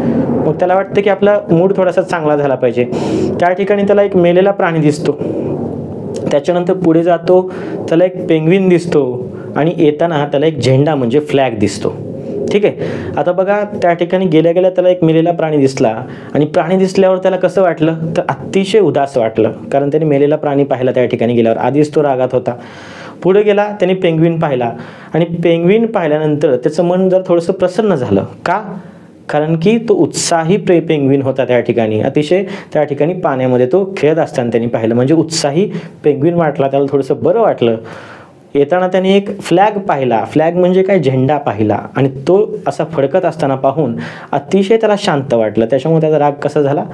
मग त्याला वाटतं की आपला मूड थोडासा चांगला झाला पाहिजे. त्या ठिकाणी त्याला एक मेलेला प्राणी दिसतो. त्याच्यानंतर पुढे जातो, त्याला एक पेंग्विन दिसतो, आणि येताना त्याला एक झेंडा म्हणजे फ्लॅग दिसतो. ठीक आहे, आता बघा, त्या ठिकाणी गेल्या गेल्या त्याला एक मेलेला प्राणी दिसला, आणि प्राणी दिसल्यावर त्याला कसं वाटलं, तर अतिशय उदास वाटलं, कारण त्याने मेलेला प्राणी पाहिला. त्या ठिकाणी गेल्यावर आधीच तो रागात होता. पुढे गेला, त्याने पेंग्विन पाहिला, आणि पेंग्विन पाहिल्यानंतर त्याचं मन जर थोडंसं प्रसन्न झालं. का? कारण की तो उत्साही पेंग्विन होता त्या ठिकाणी, अतिशय त्या ठिकाणी पाण्यामध्ये तो खेळत असताना त्यांनी पाहिलं, म्हणजे उत्साही पेंग्विन वाटला, त्याला थोडंसं बरं वाटलं. येताना त्याने एक फ्लॅग पाहिला. फ्लॅग म्हणजे काय, झेंडा पाहिला, आणि तो असा फडकत असताना पाहून अतिशय त्याला शांत वाटलं. त्याच्यामुळे त्याचा राग कसा झाला,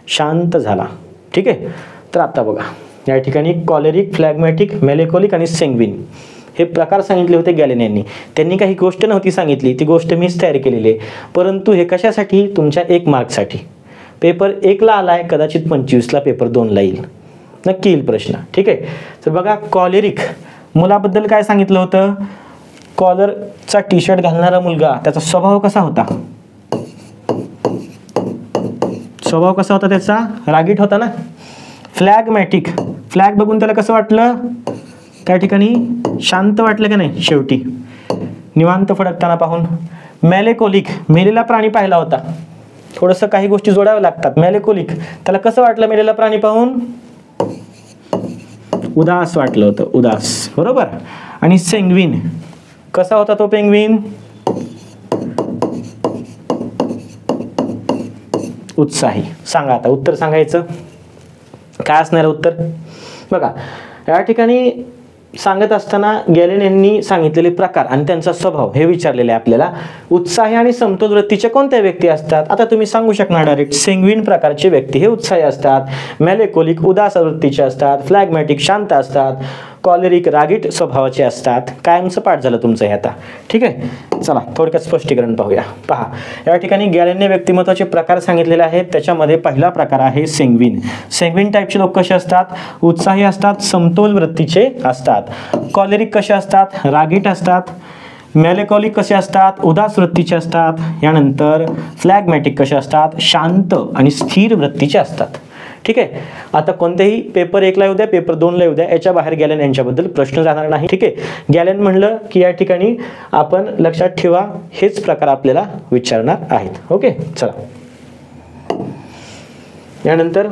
शांत झाला. ठीक आहे, तर आता बघा, या ठिकाणी कॉलेरिक, फ्लॅगमॅटिक, मेलेकोलिक आणि सेंग्विन हे प्रकार सांगितले होते गॅलेन यांनी. त्यांनी काही गोष्ट नव्हती सांगितली, ती गोष्ट मीच तयार केलेली आहे, परंतु हे कशासाठी, तुमच्या 1 मार्कसाठी. पेपर 1ला आलाय, कदाचित 25ला पेपर 2ला येईल, नक्की येईल प्रश्न. ठीक आहे, तर बघा, कॉलेरिक मुलाबद्दल काय सांगितलं होतं, कॉलरचा टी-शर्ट घालणारा मुलगा, त्याचा स्वभाव कसा होता, स्वभाव कसा होता त्याचा, रागीट होता ना. फ्लॅगमॅटिक, फ्लॅग बघून त्याला कसं वाटलं, त्या ठिकाणी शांत वाटलं का नाही, शेवटी निवांत फडकताना पाहून. मेलेकोलिक, मेलेला प्राणी पाहिला होता, थोडंसं काही गोष्टी जोडाव्या लागतात. मेलेकोलिक, त्याला कसं वाटलं मेलेला प्राणी पाहून, उदास वाटलं होतं, उदास, बरोबर. आणि सेंग्विन, कसा होता तो पेंग्विन, उत्साही. सांगा आता उत्तर सांगायचं, काय असणार उत्तर. बघा, या ठिकाणी सांगत असताना गॅलेन यांनी सांगितलेले प्रकार आणि त्यांचा स्वभाव हे विचारलेले आहे आपल्याला. उत्साही आणि समतोल वृत्तीचे कोणत्या व्यक्ती असतात? आता तुम्ही सांगू शकणार डायरेक्ट, सेंग्विन प्रकारचे व्यक्ती हे उत्साही असतात, मेलेकोलिक उदास वृत्तीचे असतात, फ्लॅगमॅटिक शांत असतात, कॉलेरिक रागीट स्वभावाचे असतात. कायमचं पाठ झालं तुमचं हे आता. ठीक आहे, चला थोडक्यात स्पष्टीकरण पाहूया. पहा, या ठिकाणी गॅलेनने व्यक्तिमत्वाचे प्रकार सांगितलेले आहेत. त्याच्यामध्ये पहिला प्रकार आहे सेंग्विन. सेंग्विन टाईपचे लोक कसे असतात, उत्साही असतात, समतोल वृत्तीचे असतात. कॉलेरिक कसे असतात, रागीट असतात. मेलेकोलिक कसे असतात, उदास वृत्तीचे असतात. यानंतर फ्लॅगमॅटिक कसे असतात, शांत आणि स्थिर वृत्तीचे असतात. ठीक आहे. आता कोणत्याही पेपर 1ला येऊ द्या, पेपर 2ला येऊ द्या, याच्या बाहेर गॅलन यांच्याबद्दल प्रश्न जाणार नाही. ठीक आहे. गॅलन म्हणलं की या ठिकाणी आपण लक्षात ठेवा हेच प्रकार आपल्याला विचारणार आहेत. ओके, चला. यानंतर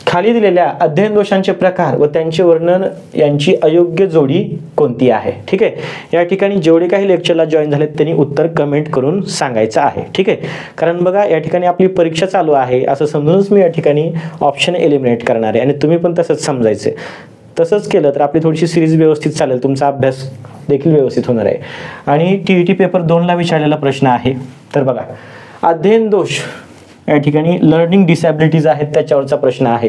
खाली दिलेल्या अध्ययन दोषांचे प्रकार व त्यांचे वर्णन यांची अयोग्य जोडी कोणती आहे. ठीक आहे. या ठिकाणी जेवढे काही लेक्चरला जॉईन झालेत त्यांनी उत्तर कमेंट करून सांगायचं आहे. ठीक आहे. कारण बघा या ठिकाणी आपली परीक्षा चालू आहे असं समजूनच मी या ठिकाणी ऑप्शन एलिमिनेट करणार आहे आणि तुम्ही पण तसंच समजायचे. तसंच केलं तर आपली थोडीशी सिरीज व्यवस्थित चालेल, तुमचा अभ्यास देखील व्यवस्थित होणार आहे. आणि TET पेपर 2ला विचारलेला प्रश्न आहे. तर बघा अध्ययन दोष या ठिकाणी लर्निंग डिसॅबिलिटीज आहेत त्याच्यावरचा प्रश्न आहे.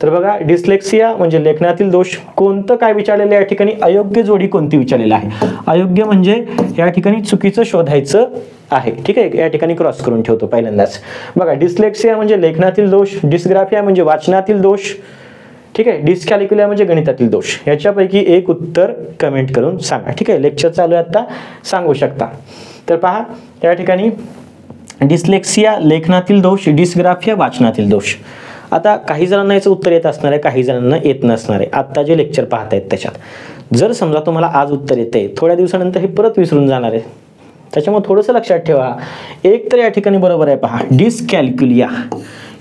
तर बघा डिस्लेक्सिया म्हणजे लेखनातील दोष कोणतं काय विचारलेलं या ठिकाणी अयोग्य जोडी कोणती विचारलेलं आहे. अयोग्य म्हणजे या ठिकाणी चुकीचं शोधायचं आहे. ठीक आहे. या ठिकाणी क्रॉस करून ठेवतो पहिल्यांदाच. बघा डिस्लेक्सिया म्हणजे लेखनातील दोष, डिस्ग्राफिया म्हणजे वाचनातील दोष, ठीक आहे. डिस्कॅल्क्युलिया म्हणजे गणितातील दोष. याच्यापैकी एक उत्तर कमेंट करून सांगा. ठीक आहे. लेक्चर चालू आहे आता, सांगू शकता. तर पहा या ठिकाणी डिस्लेक्सिया लेखनातील दोष, डिस्ग्राफिया वाचनातील दोष. आता काही जणांना याचं उत्तर येत असणार आहे, काही जणांना येत नसणार आहे. आत्ता जे लेक्चर पाहतायत त्याच्यात जर समजा तुम्हाला आज उत्तर येते, थोड्या दिवसानंतर हे परत विसरून जाणार आहे. त्याच्यामुळे थोडंसं लक्षात ठेवा. एक तर या ठिकाणी बरोबर आहे पहा डिस्कॅल्क्युलिया.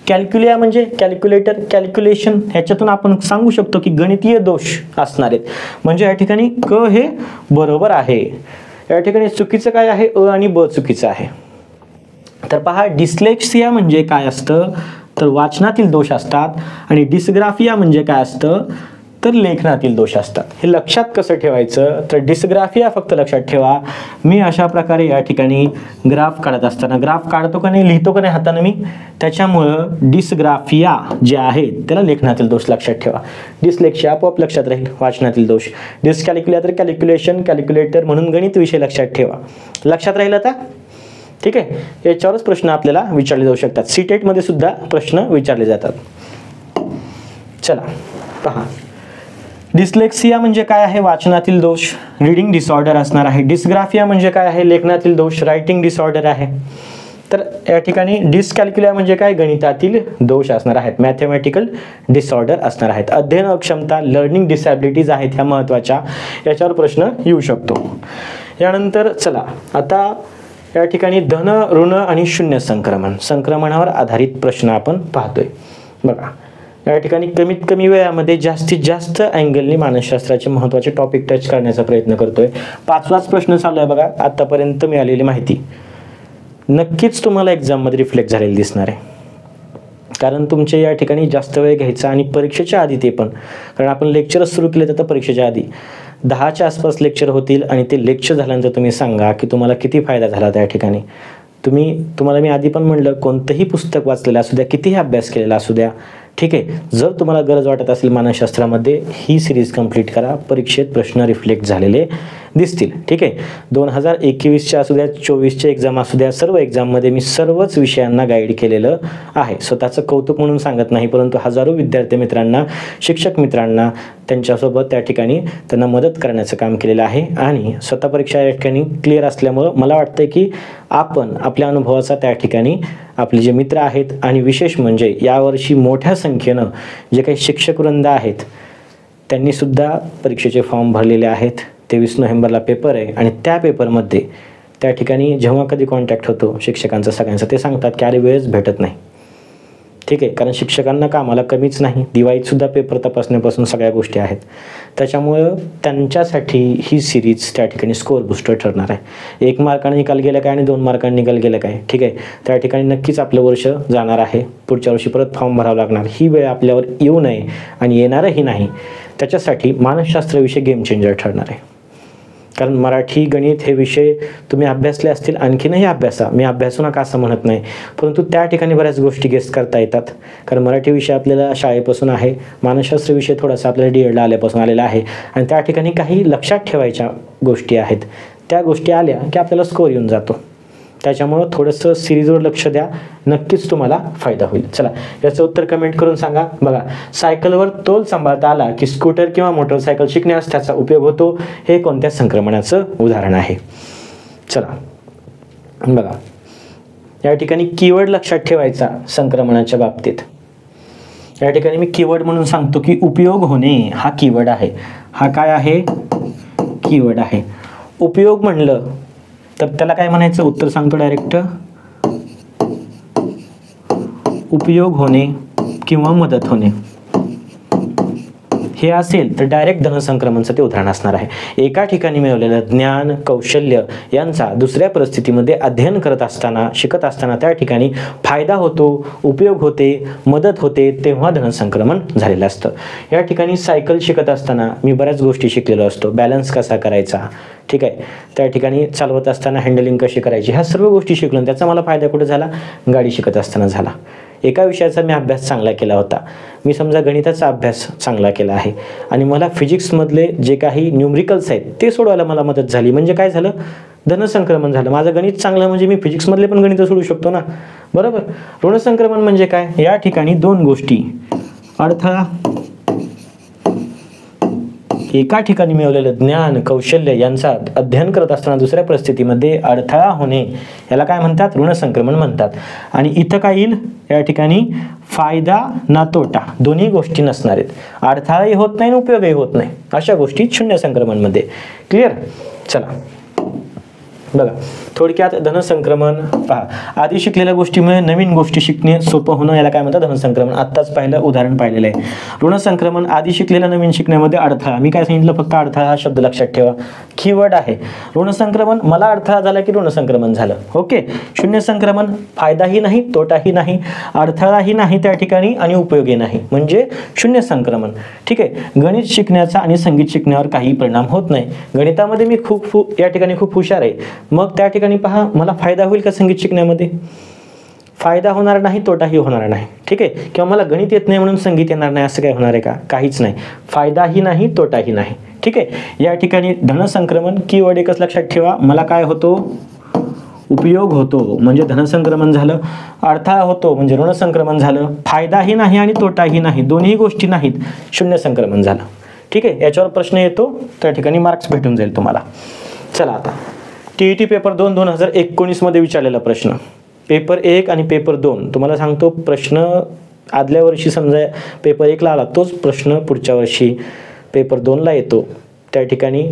कॅल्क्युलिया म्हणजे कॅल्क्युलेटर, कॅल्क्युलेशन. ह्याच्यातून आपण सांगू शकतो की गणितीय दोष असणार आहेत. म्हणजे या ठिकाणी क हे बरोबर आहे. या ठिकाणी चुकीचं काय आहे, अ आणि ब चुकीचं आहे. तर पहा डिस्लेक्सिया म्हणजे काय असतं, तर वाचनातील दोष असतात. आणि डिस्ग्राफिया म्हणजे काय असतं, तर लेखनातील दोष असतात. हे लक्षात कसं ठेवायचं, तर डिस्ग्राफिया फक्त लक्षात ठेवा. मी अशा प्रकारे या ठिकाणी ग्राफ काढत असताना, ग्राफ काढतो का नाही, लिहितो का नाही हाताने मी, त्याच्यामुळं डिस्ग्राफिया जे आहे त्याला लेखनातील दोष लक्षात ठेवा. डिस्लेक्सिया आपोआप लक्षात राहील वाचनातील दोष. डिस्कॅल्क्युलिया तर कॅल्क्युलेशन, कॅल्क्युलेटर म्हणून गणित विषय लक्षात ठेवा. लक्षात राहील आता. ठीक आहे. याच्यावरच प्रश्न आपल्याला विचारले जाऊ शकतात. CTET मध्ये सुद्धा प्रश्न विचारले जातात. चला पहा डिस्लेक्सिया म्हणजे काय आहे, वाचनातील दोष, रीडिंग डिसऑर्डर असणार आहे. डिस्ग्राफिया म्हणजे काय आहे, लेखनातील दोष, रायटिंग डिसऑर्डर आहे. तर या ठिकाणी डिस्कॅल्क्युलिया म्हणजे काय, गणितातील दोष असणार आहेत, मॅथमॅटिकल डिसऑर्डर असणार आहेत. अध्ययन अक्षमता, लर्निंग डिसॅबिलिटीज आहेत ह्या महत्त्वाच्या, याच्यावर प्रश्न येऊ शकतो. यानंतर चला आता या ठिकाणी धन, ऋण आणि शून्य संक्रमणावर आधारित प्रश्न आपण पाहतोय. बघा या ठिकाणी कमीत कमी वेळामध्ये जास्तीत जास्त अँगलनी मानसशास्त्राचे महत्त्वाचे टॉपिक टच करण्याचा प्रयत्न करतोय. 5वाच प्रश्न चालू आहे बघा. आतापर्यंत मिळालेली माहिती नक्कीच तुम्हाला एक्झाममध्ये रिफ्लेक्ट झालेली दिसणार आहे. कारण तुमचे या ठिकाणी जास्त वेळ घ्यायचा आणि परीक्षेच्या आधी ते पण, कारण आपण लेक्चरच सुरू केले तर परीक्षेच्या आधी 10च्या आसपास लेक्चर होतील आणि ते लेक्चर झाल्यानंतर तुम्ही सांगा की तुम्हाला किती फायदा झाला त्या ठिकाणी. तुम्हाला मी आधी पण म्हणलं कोणतंही पुस्तक वाचलेलं असू द्या, कितीही अभ्यास केलेला असू द्या, ठीक आहे, जर तुम्हाला गरज वाटत असेल मानसशास्त्रामध्ये ही सिरीज कंप्लीट करा. परीक्षेत प्रश्न रिफ्लेक्ट झालेले दिसतील. ठीक आहे. 2021च्या असू द्या, 24च्या एक्झाम असू द्या, सर्व एक्झाममध्ये मी सर्वच विषयांना गाईड केलेलं आहे. स्वतःचं कौतुक म्हणून सांगत नाही, परंतु हजारो विद्यार्थी मित्रांना, शिक्षक मित्रांना त्यांच्यासोबत त्या ठिकाणी त्यांना मदत करण्याचं काम केलेलं आहे. आणि स्वतः परीक्षा या ठिकाणी क्लिअर असल्यामुळं मला वाटतं की आपण आपल्या अनुभवाचा त्या ठिकाणी आपले जे मित्र आहेत आणि विशेष म्हणजे यावर्षी मोठ्या संख्येनं जे काही शिक्षक वृंद आहेत त्यांनीसुद्धा परीक्षेचे फॉर्म भरलेले आहेत. 23 नोव्हेंबरला पेपर आहे आणि त्या पेपरमध्ये त्या ठिकाणी जेव्हा कधी कॉन्टॅक्ट होतो शिक्षकांचा सगळ्यांचा, ते सांगतात की अरे वेळच भेटत नाही. ठीक आहे. कारण शिक्षकांना कामाला कमीच नाही, दिवाळीतसुद्धा पेपर तपासण्यापासून सगळ्या गोष्टी आहेत. त्याच्यामुळं त्यांच्यासाठी ही सिरीज त्या ठिकाणी स्कोअर बुस्टर ठरणार आहे. 1 मार्काने निकाल गेलं काय आणि 2 मार्कांनी निकाल गेलं काय, ठीक आहे, त्या ठिकाणी नक्कीच आपलं वर्ष जाणार आहे. पुढच्या वर्षी परत फॉर्म भरावं लागणार. ही वेळ आपल्यावर येऊ नये आणि येणारही नाही, त्याच्यासाठी मानसशास्त्र विषय गेम चेंजर ठरणार आहे. कारण मराठी, गणित हे विषय तुम्ही अभ्यासले असतील, आणखीनही अभ्यासा, मी अभ्यासू नका असं म्हणत नाही, परंतु त्या ठिकाणी बऱ्याच गोष्टी गेस करता येतात. कारण मराठी विषय आपल्याला शाळेपासून आहे, मानसशास्त्र विषय थोडासा आपल्याला DEDला आल्यापासून आलेला आहे आणि त्या ठिकाणी काही लक्षात ठेवायच्या गोष्टी आहेत. त्या गोष्टी आल्या की आपल्याला स्कोअर येऊन जातो. त्याच्यामुळं थोडंसं सिरीजवर लक्ष द्या, नक्कीच तुम्हाला फायदा होईल. चला याचं उत्तर कमेंट करून सांगा. बघा सायकलवर तोल सांभाळता आला की स्कूटर किंवा मोटरसायकल शिकण्यास त्याचा उपयोग होतो, हे कोणत्या संक्रमणाचं उदाहरण आहे. चला बघा या ठिकाणी कीवर्ड लक्षात ठेवायचा संक्रमणाच्या बाबतीत. या ठिकाणी मी कीवर्ड म्हणून सांगतो की उपयोग होणे हा कीवर्ड आहे. हा काय आहे? कीवर्ड आहे. उपयोग म्हणलं तर त्याला काय म्हणायचं? उत्तर सांगतो डायरेक्ट, उपयोग होणे किंवा मदत होणे. हे असेल तर डायरेक्ट धनसंक्रमणचं ते उदाहरण असणार आहे. एका ठिकाणी मिळवलेलं ज्ञान कौशल्य यांचा दुसऱ्या परिस्थितीमध्ये अध्ययन करत असताना शिकत असताना त्या ठिकाणी फायदा होतो, उपयोग होते, मदत होते, तेव्हा धनसंक्रमण झालेलं असतं. या ठिकाणी सायकल शिकत असताना मी बऱ्याच गोष्टी शिकलेलो असतो. बॅलन्स कसा करायचा, ठीक आहे, त्या ठिकाणी चालवत असताना हँडलिंग कशी करायची, ह्या सर्व गोष्टी शिकलो. त्याचा मला फायदा कुठे झाला? गाडी शिकत असताना झाला. एका विषयाचा मी अभ्यास चांगला केला होता. मी समजा गणिताचा अभ्यास चांगला केला आहे आणि मला फिजिक्समधले जे काही न्यूमरिकल्स आहेत ते सोडवायला मला मदत झाली. म्हणजे काय झालं? धनसंक्रमण झालं. माझं गणित चांगलं म्हणजे मी फिजिक्समधले पण गणित सोडवू शकतो ना, बरोबर. ऋणसंक्रमण म्हणजे काय? या ठिकाणी दोन गोष्टी, अडथळा, एका ठिकाणी मिळवलेलं ज्ञान कौशल्य यांचा अध्ययन करत असताना दुसऱ्या परिस्थितीमध्ये अडथळा होणे, याला काय म्हणतात? ऋणसंक्रमण म्हणतात. आणि इथं काय येईल? या ठिकाणी फायदा ना तोटा दोन्ही गोष्टी नसणार आहेत. अडथळाही होत नाही आणि उपयोगही होत नाही, अशा गोष्टी शून्य संक्रमणमध्ये. क्लिअर? चला बघा, थोडक्यात धनसंक्रमण पहा. आधी शिकलेल्या गोष्टीमुळे नवीन गोष्टी शिकणे सोपं होणं, याला काय म्हणतात? धनसंक्रमण. आत्ताच पहिलं उदाहरण पाहिलेलं आहे. ऋणसंक्रमण, आधी शिकलेल्या नवीन शिकण्यामध्ये अडथळा. मी काय सांगितलं? फक्त अडथळा हा शब्द लक्षात ठेवा, कीवर्ड आहे. ऋणसंक्रमण, मला अडथळा झाला की ऋणसंक्रमण झालं. ओके. शून्य संक्रमण, फायदाही नाही तोटाही नाही, अडथळाही नाही त्या ठिकाणी आणि उपयोगी नाही, म्हणजे शून्य संक्रमण. ठीक आहे. गणित शिकण्याचा आणि संगीत शिकण्यावर काही परिणाम होत नाही. गणितामध्ये मी या ठिकाणी खूप हुशार आहे, मग त्या ठिकाणी पहा मला फायदा होईल का संगीत शिकण्यामध्ये? फायदा होणार नाही, तोटाही होणार नाही. ठीक आहे. किंवा मला गणित येत नाही म्हणून संगीत येणार नाही असं काय होणार आहे का? काहीच नाही. फायदाही नाही तोटाही नाही. ठीक आहे. या ठिकाणी धनसंक्रमण कीवर्ड एकच लक्षात ठेवा, मला काय होतो? उपयोग होतो म्हणजे धनसंक्रमण झालं, अडथळा होतो म्हणजे ऋणसंक्रमण झालं, फायदाही नाही आणि तोटाही नाही, दोन्ही गोष्टी नाहीत, शून्य संक्रमण झालं. ठीक आहे. याच्यावर प्रश्न येतो, त्या ठिकाणी मार्क्स भेटून जाईल तुम्हाला. चला आता TET पेपर 2 2019 मध्ये विचारलेला प्रश्न, पेपर 1 आणि पेपर 2 तुम्हाला सांगतो, प्रश्न आदल्या वर्षी समजा पेपर 1 ला आला तोच प्रश्न पुढच्या वर्षी पेपर 2 ला येतो. त्या ठिकाणी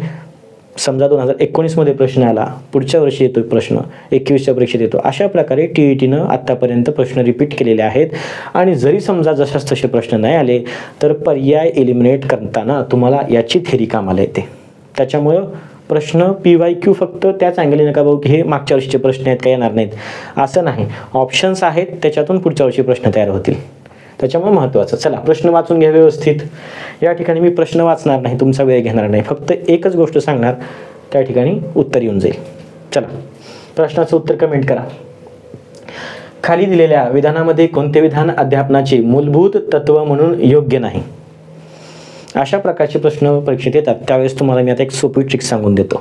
समजा 2019 मध्ये प्रश्न आला, पुढच्या वर्षी येतो प्रश्न 21च्या परीक्षेत येतो. अशा प्रकारे TETनं आत्तापर्यंत प्रश्न रिपीट केलेले आहेत. आणि जरी समजा जशाच तसे प्रश्न नाही आले तर पर्याय एलिमिनेट करताना तुम्हाला याची थेरी कामाला येते. त्याच्यामुळं प्रश्न PYQ फक्त त्याच अँगलने नका बघू की हे मागच्या वर्षीचे प्रश्न आहेत, काही येणार नाहीत असं नाही. ऑप्शन्स आहेत, त्याच्यातून पुढच्या वर्षी प्रश्न तयार होतील, त्याच्यामुळे महत्त्वाचं. चला प्रश्न वाचून घ्या व्यवस्थित. या ठिकाणी मी प्रश्न वाचणार नाही, तुमचा वेळ घेणार नाही, फक्त एकच गोष्ट सांगणार, त्या ठिकाणी उत्तर येऊन जाईल. चला प्रश्नाचं उत्तर कमेंट करा. खाली दिलेल्या विधानामध्ये कोणते विधान अध्यापनाचे मूलभूत तत्व म्हणून योग्य नाही? अशा प्रकारचे प्रश्न परीक्षेत येतात. त्यावेळेस तुम्हाला मी आता एक सोपी ट्रिक सांगून देतो.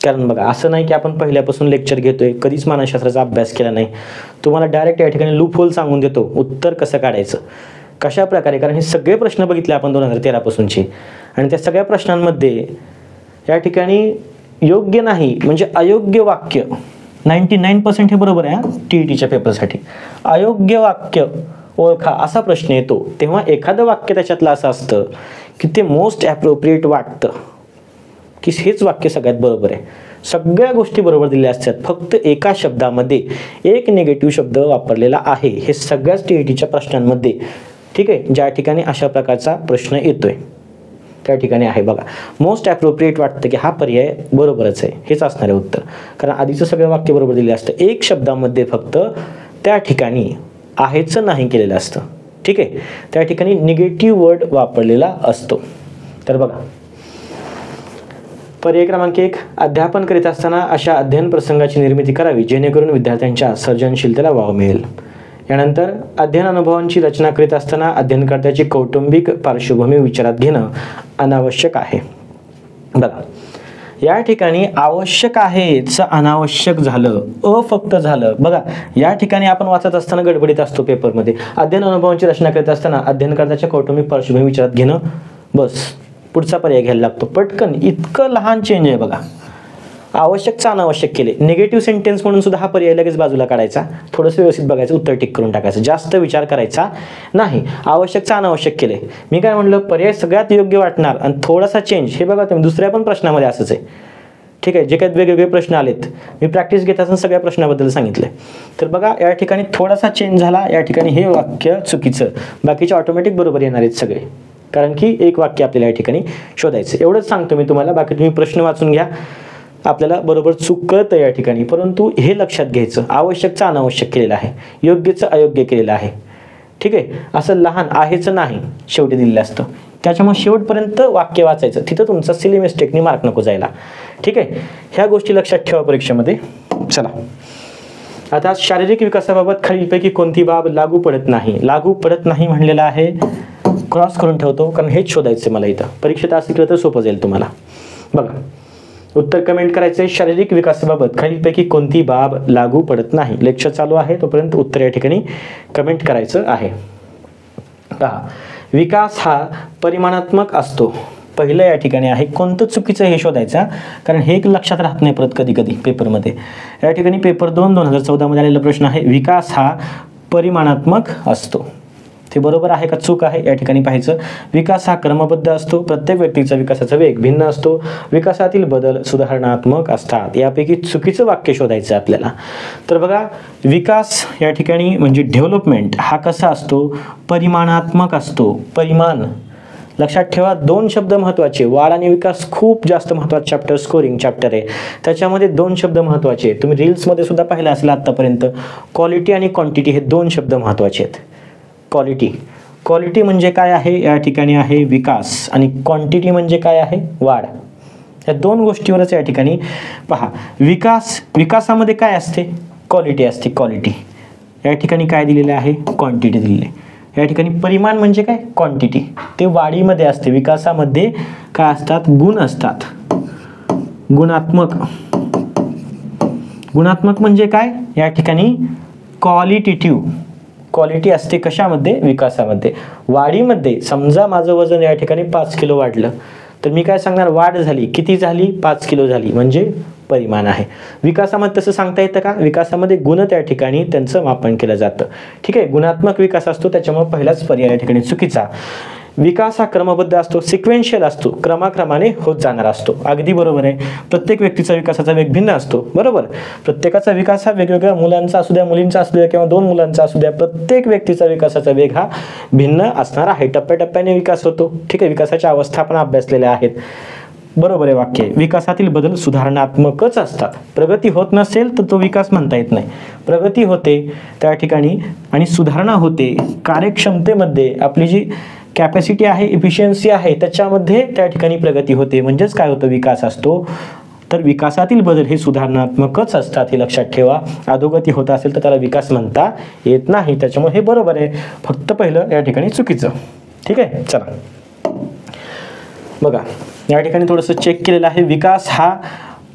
कारण बघा असं नाही की आपण पहिल्यापासून लेक्चर घेतोय, कधीच मानसशास्त्राचा अभ्यास केला नाही, तुम्हाला डायरेक्ट या ठिकाणी लूप होल सांगून देतो, उत्तर कसं काढायचं कशा प्रकारे. कारण हे सगळे प्रश्न बघितले आपण 2013 पासूनचे, आणि त्या सगळ्या प्रश्नांमध्ये या ठिकाणी योग्य नाही म्हणजे अयोग्य वाक्य 99% हे बरोबर आहे. TETच्या पेपरसाठी अयोग्य वाक्य ओळखा असा प्रश्न येतो, तेव्हा एखादं वाक्य त्याच्यातलं असं असतं की ते मोस्ट ॲप्रोप्रिएट वाटतं की हेच वाक्य सगळ्यात बरोबर आहे. सगळ्या गोष्टी बरोबर दिल्या असतात, फक्त एका शब्दामध्ये एक निगेटिव्ह शब्द वापरलेला आहे. हे सगळ्याच TETच्या प्रश्नांमध्ये, ठीक आहे, ज्या ठिकाणी अशा प्रकारचा प्रश्न येतोय त्या ठिकाणी आहे बघा, मोस्ट ॲप्रोप्रिएट वाटतं की हा पर्याय बरोबरच आहे, हेच असणार आहे उत्तर. कारण आधीचं सगळं वाक्य बरोबर दिलं असतं, एक शब्दामध्ये फक्त त्या ठिकाणी आहेचं नाही केलेलं असतं. ठीक आहे. त्या ठिकाणी निगेटिव्ह वर्ड वापरलेला असतो. तर बघा पर्याय क्रमांक 1, अध्यापन करीत असताना अशा अध्ययन प्रसंगाची निर्मिती करावी जेणेकरून विद्यार्थ्यांच्या सर्जनशीलतेला वाव मिळेल. यानंतर अध्ययन अनुभवांची रचना करीत असताना अध्ययनकर्त्याची कौटुंबिक पार्श्वभूमी विचारात घेणं अनावश्यक आहे. बघा या ठिकाणी आवश्यक आहेच अनावश्यक झालं, फक्त झालं. बघा या ठिकाणी आपण वाचत असताना गडबडीत असतो पेपरमध्ये, अध्ययन अनुभवांची रचना करीत असताना अध्ययनकर्त्याच्या कौटुंबिक पार्श्वभूमी विचारात घेणं, बस पुढचा पर्याय घ्यायला लागतो पटकन. इतकं लहान चेंज आहे बघा. आवश्यकचा अनावश्यक केले, निगेटिव्ह सेंटेन्स म्हणून सुद्धा हा पर्याय लगेच बाजूला काढायचा, थोडंसं व्यवस्थित बघायचं, उत्तर टिक करून टाकायचं, जास्त विचार करायचा नाही. आवश्यकचा अनावश्यक केले, मी काय म्हणलं, पर्याय सगळ्यात योग्य वाटणार आणि थोडासा चेंज. हे बघा तुम्ही दुसऱ्या पण प्रश्नामध्ये असंच आहे. ठीक आहे, जे काही वेगवेगळे प्रश्न आलेत, मी प्रॅक्टिस घेत असताना सगळ्या प्रश्नाबद्दल सांगितले. तर बघा या ठिकाणी थोडासा चेंज झाला, या ठिकाणी हे वाक्य चुकीचं, बाकीचे ऑटोमॅटिक बरोबर येणार आहेत सगळे, कारण की एक वाक्य आपल्याला या ठिकाणी शोधायचं. एवढंच सांगतो मी तुम्हाला, बाकी तुम्ही प्रश्न वाचून घ्या, आपल्याला बरोबर चूक कळतं या ठिकाणी. परंतु हे लक्षात घ्यायचं, आवश्यकचं अनावश्यक केलेलं आहे, योग्यचं अयोग्य केलेलं आहे. ठीक आहे, असं लहान आहेच नाही शेवटी दिलेलं असतं, त्याच्यामुळे शेवटपर्यंत वाक्य वाचायचं, तिथं तुमचा सिली मिस्टेकनी मार्क नको जायला. ठीक आहे, ह्या गोष्टी लक्षात ठेवा परीक्षेमध्ये. चला आता शारीरिक विकासाबाबत खालीलपैकी कोणती बाब लागू पडत नाही. लागू पडत नाही म्हणलेलं आहे, क्रॉस करून ठेवतो, कारण हेच शोधायचं मला इथं. परीक्षेत असं केलं तर सोपं जाईल तुम्हाला. बघा उत्तर कमेंट करायचं आहे, शारीरिक विकासाबाबत खालीलपैकी कोणती बाब लागू पडत नाही. लेक्चर चालू आहे तोपर्यंत उत्तर या ठिकाणी कमेंट करायचं आहे. पहा, विकास हा परिमाणात्मक असतो. पहिलं या ठिकाणी आहे, कोणतं चुकीचं हे शोधायचं, कारण हे एक लक्षात राहत नाही परत कधी कधी पेपरमध्ये. या ठिकाणी पेपर 2014 मध्ये आलेला प्रश्न आहे, विकास हा परिमाणात्मक असतो. ते बरोबर आहे का चूक आहे या ठिकाणी पाहायचं. विकास हा क्रमबद्ध असतो, प्रत्येक व्यक्तीचा विकासाचा वेग भिन्न असतो, विकासातील बदल सुधारणात्मक असतात. यापैकी चुकीचं वाक्य शोधायचं आपल्याला. तर बघा, विकास या ठिकाणी म्हणजे डेव्हलपमेंट हा कसा असतो, परिमाणात्मक असतो. परिमाण लक्षात ठेवा, दोन शब्द महत्त्वाचे, वाढ आणि विकास खूप जास्त महत्त्वाचं चॅप्टर, स्कोरिंग चॅप्टर आहे, त्याच्यामध्ये दोन शब्द महत्त्वाचे. तुम्ही रील्समध्ये सुद्धा पाहिलं असेल आत्तापर्यंत, क्वालिटी आणि क्वांटिटी हे दोन शब्द महत्त्वाचे आहेत. क्वालिटी म्हणजे काय आहे या ठिकाणी आहे विकास, आणि क्वांटिटी म्हणजे काय आहे वाढ. या दोन गोष्टीवरच या ठिकाणी पहा, विकासामध्ये काय असते, क्वालिटी असते. क्वालिटी या ठिकाणी काय दिलेलं आहे, क्वांटिटी दिलेली आहे. या ठिकाणी परिमाण म्हणजे काय, क्वांटिटी, ते वाढीमध्ये असते. विकासामध्ये काय असतात, गुण असतात. गुणात्मक म्हणजे काय, या ठिकाणी क्वालिटी असते कशामध्ये, विकासामध्ये. वाढीमध्ये समजा माझं वजन या ठिकाणी 5 किलो वाढलं, तर मी काय सांगणार, वाढ झाली, किती झाली, 5 किलो झाली, म्हणजे परिमाण आहे. विकासामध्ये तसं सांगता येतं का, विकासामध्ये गुण त्या ठिकाणी त्यांचं मापन केलं जातं. ठीक आहे, गुणात्मक विकास असतो, त्याच्यामुळे पहिलाच पर्याय या ठिकाणी चुकीचा. विकास हा क्रमबद्ध असतो, सिक्वेन्शियल असतो, क्रमाक्रमाने होत जाणार असतो. अगदी बरोबर आहे. प्रत्येक व्यक्तीचा विकासाचा वेग भिन्न असतो, बरोबर. प्रत्येकाचा विकास हा वेगवेगळ्या, मुलांचा असू द्या, मुलींचा असू द्या, किंवा 2 मुलांचा असू द्या, प्रत्येक व्यक्तीचा विकासाचा वेग हा भिन्न असणार आहे. टप्प्याटप्प्याने विकास होतो. ठीक आहे, विकासाच्या अवस्था आपण अभ्यासलेल्या आहेत. बरोबर आहे वाक्य. विकासातील बदल सुधारणात्मकच असतात. प्रगती होत नसेल तर तो विकास म्हणता येत नाही. प्रगती होते त्या ठिकाणी आणि सुधारणा होते. कार्यक्षमतेमध्ये आपली जी कॅपॅसिटी आहे, इफिशियन्सी आहे, त्याच्यामध्ये त्या ठिकाणी प्रगती होते. म्हणजेच काय होतं, विकास असतो. तर विकासातील बदल हे सुधारणात्मकच असतात, हे लक्षात ठेवा. अधोगती होत असेल तर त्याला विकास म्हणता येत नाही. त्याच्यामुळे हे बरोबर आहे, फक्त पहिलं या ठिकाणी चुकीचं. ठीक आहे, चला बघा, या ठिकाणी थोडंसं चेक केलेलं आहे. विकास हा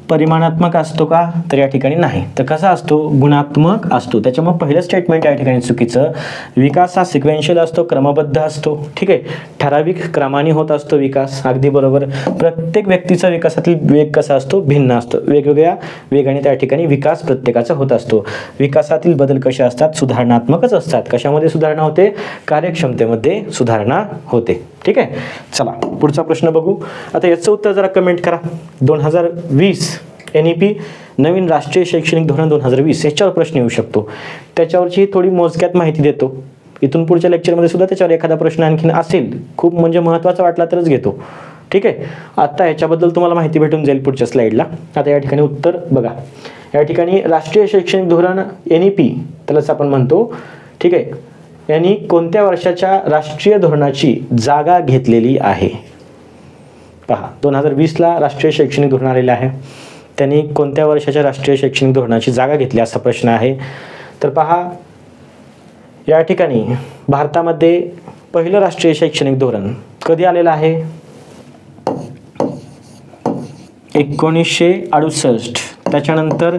परिमाणात्मक असतो का, तर या ठिकाणी नाही. तर कसा असतो, गुणात्मक असतो. त्याच्यामुळे पहिलं स्टेटमेंट या ठिकाणी चुकीचं. विकास हा सिक्वेन्शियल असतो, क्रमबद्ध असतो. ठीक आहे, ठराविक क्रमाने होत असतो विकास. अगदी बरोबर. प्रत्येक व्यक्तीचा विकासातील वेग कसा असतो, भिन्न असतो. वेगवेगळ्या वेगाने त्या ठिकाणी विकास प्रत्येकाचा होत असतो. विकासातील बदल कसे असतात, सुधारणात्मकच असतात. कशामध्ये सुधारणा होते, कार्यक्षमतेमध्ये सुधारणा होते. ठीक आहे, चला पुढचा प्रश्न बघू. आता याचं उत्तर जरा कमेंट करा. 2020 NEP नवीन राष्ट्रीय शैक्षणिक धोरण 2020 याच्यावर प्रश्न येऊ शकतो. त्याच्यावरची थोडी मोजक्यात माहिती देतो. इथून पुढच्या लेक्चरमध्ये सुद्धा त्याच्यावर एखादा प्रश्न आणखीन असेल, खूप म्हणजे महत्त्वाचा वाटला तरच घेतो. ठीक आहे, आता याच्याबद्दल तुम्हाला माहिती भेटून जाईल पुढच्या स्लाईडला. आता या ठिकाणी उत्तर बघा. या ठिकाणी राष्ट्रीय शैक्षणिक धोरण NEP त्यालाच आपण म्हणतो. ठीक आहे, यांनी कोणत्या वर्षाच्या राष्ट्रीय धोरणाची जागा घेतलेली आहे. पहा, 2020ला राष्ट्रीय शैक्षणिक धोरण आलेलं आहे. त्यांनी कोणत्या वर्षाच्या राष्ट्रीय शैक्षणिक धोरणाची जागा घेतली असा प्रश्न आहे. तर पहा, या ठिकाणी भारतामध्ये पहिलं राष्ट्रीय शैक्षणिक धोरण कधी आलेलं आहे, 1968. त्याच्यानंतर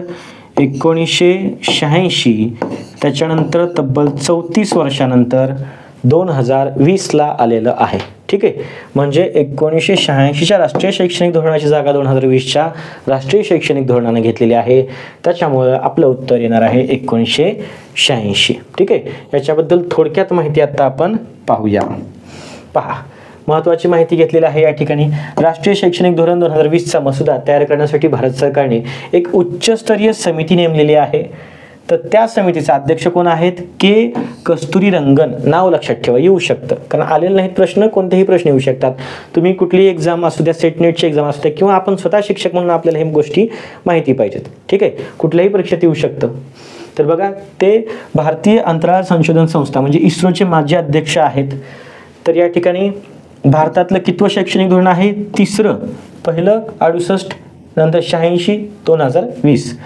1986. त्याच्यानंतर तब्बल 34 वर्षानंतर 2020ला आलेलं आहे. ठीक आहे, म्हणजे 1986च्या राष्ट्रीय शैक्षणिक धोरणाची जागा 2020च्या राष्ट्रीय शैक्षणिक धोरणाने घेतलेली आहे. त्याच्यामुळं आपलं उत्तर येणार आहे 1986. ठीक आहे, याच्याबद्दल थोडक्यात माहिती आता आपण पाहूया. पहा, महत्त्वाची माहिती घेतलेली आहे या ठिकाणी. राष्ट्रीय शैक्षणिक धोरण 2020चा मसुदा तयार करण्यासाठी भारत सरकारने एक उच्चस्तरीय समिती नेमलेली आहे. तर त्या समितीचे अध्यक्ष कोण आहेत? के कस्तुरीरंगन. नाव लक्षात ठेवा, येऊ शकतं, कारण आलेले नाहीत प्रश्न, कोणतेही प्रश्न येऊ शकतात. तुम्ही कुठलीही एक्झाम असू द्या, सेट नेटची एक्झाम असू द्या, किंवा आपण स्वतः शिक्षक म्हणून आपल्याला हे गोष्टी माहिती पाहिजेत. ठीक आहे, कुठल्याही परीक्षेत येऊ शकतं. तर बघा, ते भारतीय अंतराळ संशोधन संस्था म्हणजे इस्रोचे माजी अध्यक्ष आहेत. तर या ठिकाणी भारतातलं कितवं शैक्षणिक धोरण आहे? तिसरं. पहिलं 68, नंतर 86, 2020.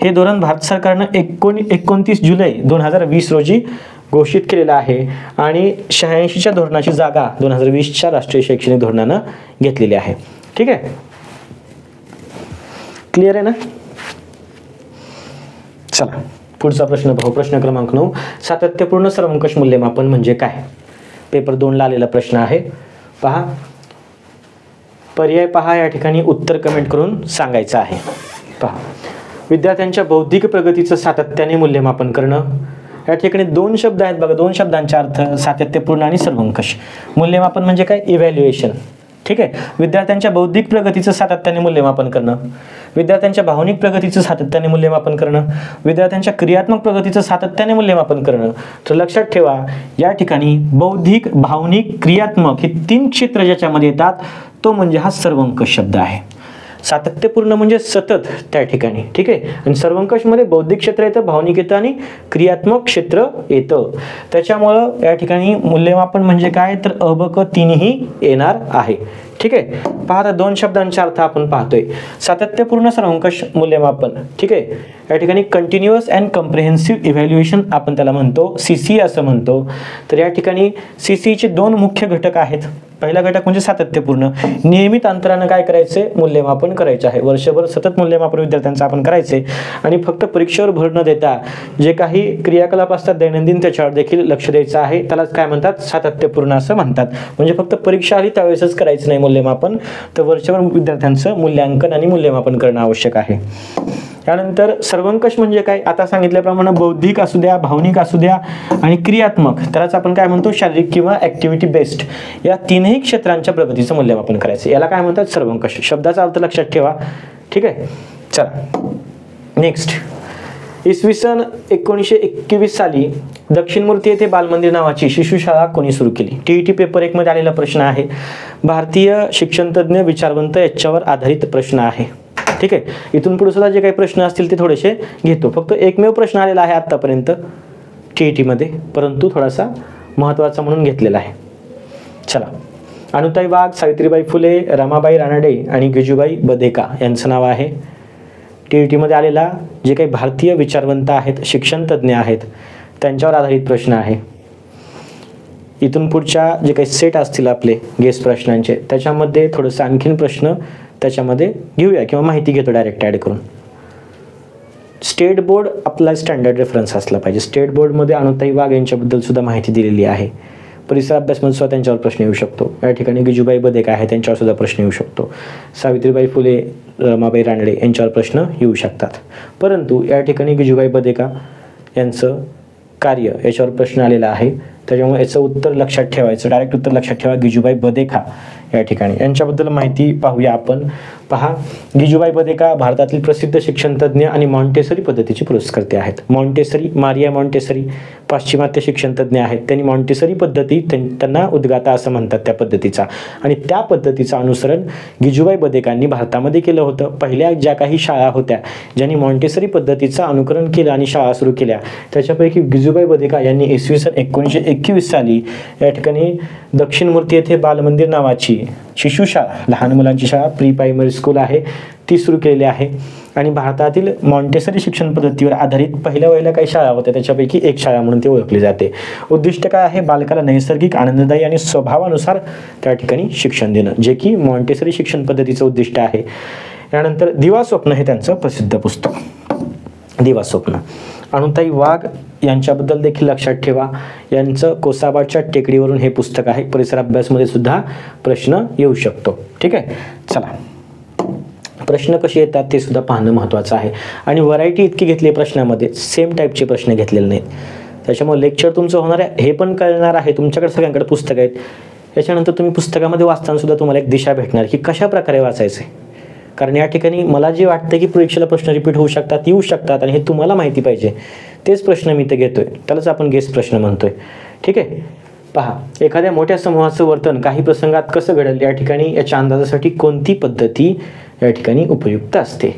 हे धोरण भारत सरकारनं 29 जुलै 2020 रोजी घोषित केलेलं आहे आणि 86च्या धोरणाची जागा 2020च्या राष्ट्रीय शैक्षणिक धोरणानं घेतलेली आहे. ठीक आहे, क्लिअर आहे ना? चला पुढचा प्रश्न पाहू. प्रश्न क्रमांक 9. सातत्यपूर्ण सर्वंकष मूल्यमापन म्हणजे काय? पेपर 2ला आलेला प्रश्न आहे. पहा, पर्याय पहा, या ठिकाणी उत्तर कमेंट करून सांगायचं आहे. पहा, विद्यार्थ्यांच्या बौद्धिक प्रगतीचं सातत्याने मूल्यमापन करणं. या ठिकाणी 2 शब्द आहेत बघा, 2 शब्दांचे अर्थ सातत्यपूर्ण आणि सर्वंकष. मूल्यमापन म्हणजे काय? इव्हॅल्युएशन. ठीक आहे, विद्यार्थ्यांच्या बौद्धिक प्रगतीचं सातत्याने मूल्यमापन करणं, विद्यार्थ्यांच्या भावनिक प्रगतीचं सातत्याने मूल्यमापन करणं, विद्यार्थ्यांच्या क्रियात्मक प्रगतीचं सातत्याने मूल्यमापन करणं. तर लक्षात ठेवा, या ठिकाणी बौद्धिक, भावनिक, क्रियात्मक हे 3 क्षेत्र ज्याच्यामध्ये येतात, तो म्हणजे हा सर्वंकष शब्द आहे. सातत्यपूर्ण म्हणजे सतत त्या ठिकाणी. ठीक आहे, आणि सर्वंकषमध्ये बौद्धिक क्षेत्र येतं, भावनिक येतं आणि क्रियात्मक क्षेत्र येतं. त्याच्यामुळं या ठिकाणी मूल्यमापन म्हणजे काय? तर अ, ब, क तिन्ही येणार आहे. ठीक आहे, पहा, 2 शब्दांचे अर्थ आपण पाहतोय. सातत्यपूर्ण सर्वंकष मूल्यमापन. ठीक आहे, या ठिकाणी कंटिन्युअस अँड कम्प्रिहेन्सिव्ह इव्हॅल्युएशन आपण त्याला म्हणतो, CC असं म्हणतो. तर या ठिकाणी CCचे 2 मुख्य घटक आहेत. पहिला घटक म्हणजे सातत्यपूर्ण. नियमित अंतरानं काय करायचे? मूल्यमापन करायचे आहे. वर्षभर सतत मूल्यमापन विद्यार्थ्यांचं आपण करायचे आणि फक्त परीक्षेवर भर न देता जे काही क्रियाकलाप असतात दैनंदिन त्याच्यावर देखील लक्ष द्यायचं आहे. त्यालाच काय म्हणतात? सातत्यपूर्ण असं म्हणतात. म्हणजे फक्त परीक्षा आली त्यावेळेसच करायचं नाही मूल्यमापन, तर वर्षभर विद्यार्थ्यांचं मूल्यांकन आणि मूल्यमापन करणं आवश्यक आहे. त्यानंतर सर्वंकष म्हणजे काय? आता सांगितल्याप्रमाणे बौद्धिक असू द्या, भावनिक असू द्या आणि क्रियात्मक, त्यालाच आपण काय म्हणतो? शारीरिक किंवा ऍक्टिव्हिटी बेस्ड, या 3ही क्षेत्रांच्या प्रगतीचं मूल्यमापन करायचं. याला काय म्हणतात? सर्वंकष. शब्दाचा अर्थ लक्षात ठेवा. ठीक आहे, चला नेक्स्ट. इसवी सन 1921 साली दक्षिणमूर्ती येथे बालमंदिर नावाची शिशुशाळा कोणी सुरू केली? TET पेपर 1 मध्ये आलेला प्रश्न आहे. भारतीय शिक्षणतज्ञ विचारवंत याच्यावर आधारित प्रश्न आहे. ठीक आहे, इथून पुढे सुद्धा जे काही प्रश्न असतील ते थोडेसे घेतो. फक्त एकमेव प्रश्न आलेला आहे आतापर्यंत TET मध्ये, परंतु थोडासा महत्त्वाचा म्हणून घेतलेला आहे. चला, अनुताई वाघ, सावित्रीबाई फुले, रमाबाई रानडे आणि गिजूबाई बधेका यांचं नाव आहे. TET मध्ये आलेला जे काही भारतीय विचारवंत आहेत, शिक्षणतज्ञ आहेत, त्यांच्यावर आधारित प्रश्न आहे. इथून पुढच्या जे काही सेट असतील आपले गेस प्रश्नांचे, त्याच्यामध्ये थोडंसं आणखीन प्रश्न त्याच्यामध्ये घेऊया किंवा माहिती घेतो डायरेक्ट ॲड करून. स्टेट बोर्ड आपला स्टँडर्ड रेफरन्स असला पाहिजे. स्टेट बोर्डमध्ये अनुताई वाघ यांच्याबद्दल सुद्धा माहिती दिलेली आहे. परिसर अभ्यासमध्ये सुद्धा त्यांच्यावर प्रश्न येऊ शकतो. या ठिकाणी गिजूबाई बधेका आहे, त्यांच्यावर सुद्धा प्रश्न येऊ शकतो. सावित्रीबाई फुले, रमाबाई रानडे यांच्यावर प्रश्न येऊ शकतात. परंतु या ठिकाणी गिजूबाई बधेका यांचं कार्य याच्यावर प्रश्न आलेला आहे, त्याच्यामुळे याचं उत्तर लक्षात ठेवायचं. डायरेक्ट उत्तर लक्षात ठेवा, गिजूबाई बधेका या ठिकाणी. यांच्याबद्दल माहिती पाहूया आपण. पहा, गिजूबाई बधेका भारतातील प्रसिद्ध शिक्षणतज्ञ आणि मॉन्टेसरी पद्धतीचे पुरस्कर्ते आहेत. मॉन्टेसरी, मारिया मॉन्टेसरी पाश्चिमात्य शिक्षणतज्ञ आहेत. त्यांनी मॉन्टेसरी पद्धती, त्यांना उद्गाता असं म्हणतात त्या पद्धतीचा, आणि त्या पद्धतीचं अनुसरण गिजूबाई बधेकांनी भारतामध्ये केलं होतं. पहिल्या ज्या काही शाळा होत्या ज्यांनी मॉन्टेसरी पद्धतीचं अनुकरण केलं आणि शाळा सुरू केल्या, त्याच्यापैकी गिजूबाई बधेका यांनी इसवी सन 1921 साली या ठिकाणी दक्षिणमूर्ती येथे बालमंदिर नावाची शिशुशाळा, लहान मुलांची शाळा, प्री प्रायमरी स्कूल आहे, ती सुरू केलेली आहे. आणि भारतातील मॉन्टेसरी शिक्षण पद्धतीवर आधारित पहिल्या काही शाळा होत्या, त्याच्यापैकी एक शाळा म्हणून ती ओळखली जाते. उद्दिष्ट काय आहे? बालकाला नैसर्गिक, आनंददायी आणि स्वभावानुसार त्या ठिकाणी शिक्षण देणं, जे की मॉन्टेसरी शिक्षण पद्धतीचं उद्दिष्ट आहे. यानंतर दिवा स्वप्न हे त्यांचं प्रसिद्ध पुस्तक. दिवा स्वप्न. अनुताई वाघ यांच्याबद्दल देखील लक्षात ठेवा. यांचं कोसाबाच्या टेकडीवरून हे पुस्तक आहे. परिसर अभ्यासमध्ये सुद्धा प्रश्न येऊ शकतो. ठीक आहे, चला प्रश्न कसे येतात ते सुद्धा पाहणं महत्त्वाचं आहे. आणि व्हरायटी इतकी घेतली प्रश्नामध्ये, सेम टाईपचे प्रश्न घेतलेले नाहीत. त्याच्यामुळे लेक्चर तुमचं होणार आहे हे पण कळणार आहे. तुमच्याकडे सगळ्यांकडे पुस्तक आहेत. याच्यानंतर तुम्ही पुस्तकामध्ये वाचताना सुद्धा तुम्हाला एक दिशा भेटणार की कशा प्रकारे वाचायचे. कारण या ठिकाणी मला जे वाटतं की परीक्षेला प्रश्न रिपीट होऊ शकतात, येऊ शकतात आणि हे तुम्हाला माहिती पाहिजे, तेच प्रश्न मी इथे घेतोय. त्यालाच आपण गेस प्रश्न म्हणतोय. ठीक आहे, पहा एखाद्या मोठ्या समूहाचं वर्तन काही प्रसंगात कसं घडेल या ठिकाणी याच्या अंदाजासाठी कोणती पद्धती या ठिकाणी उपयुक्त असते.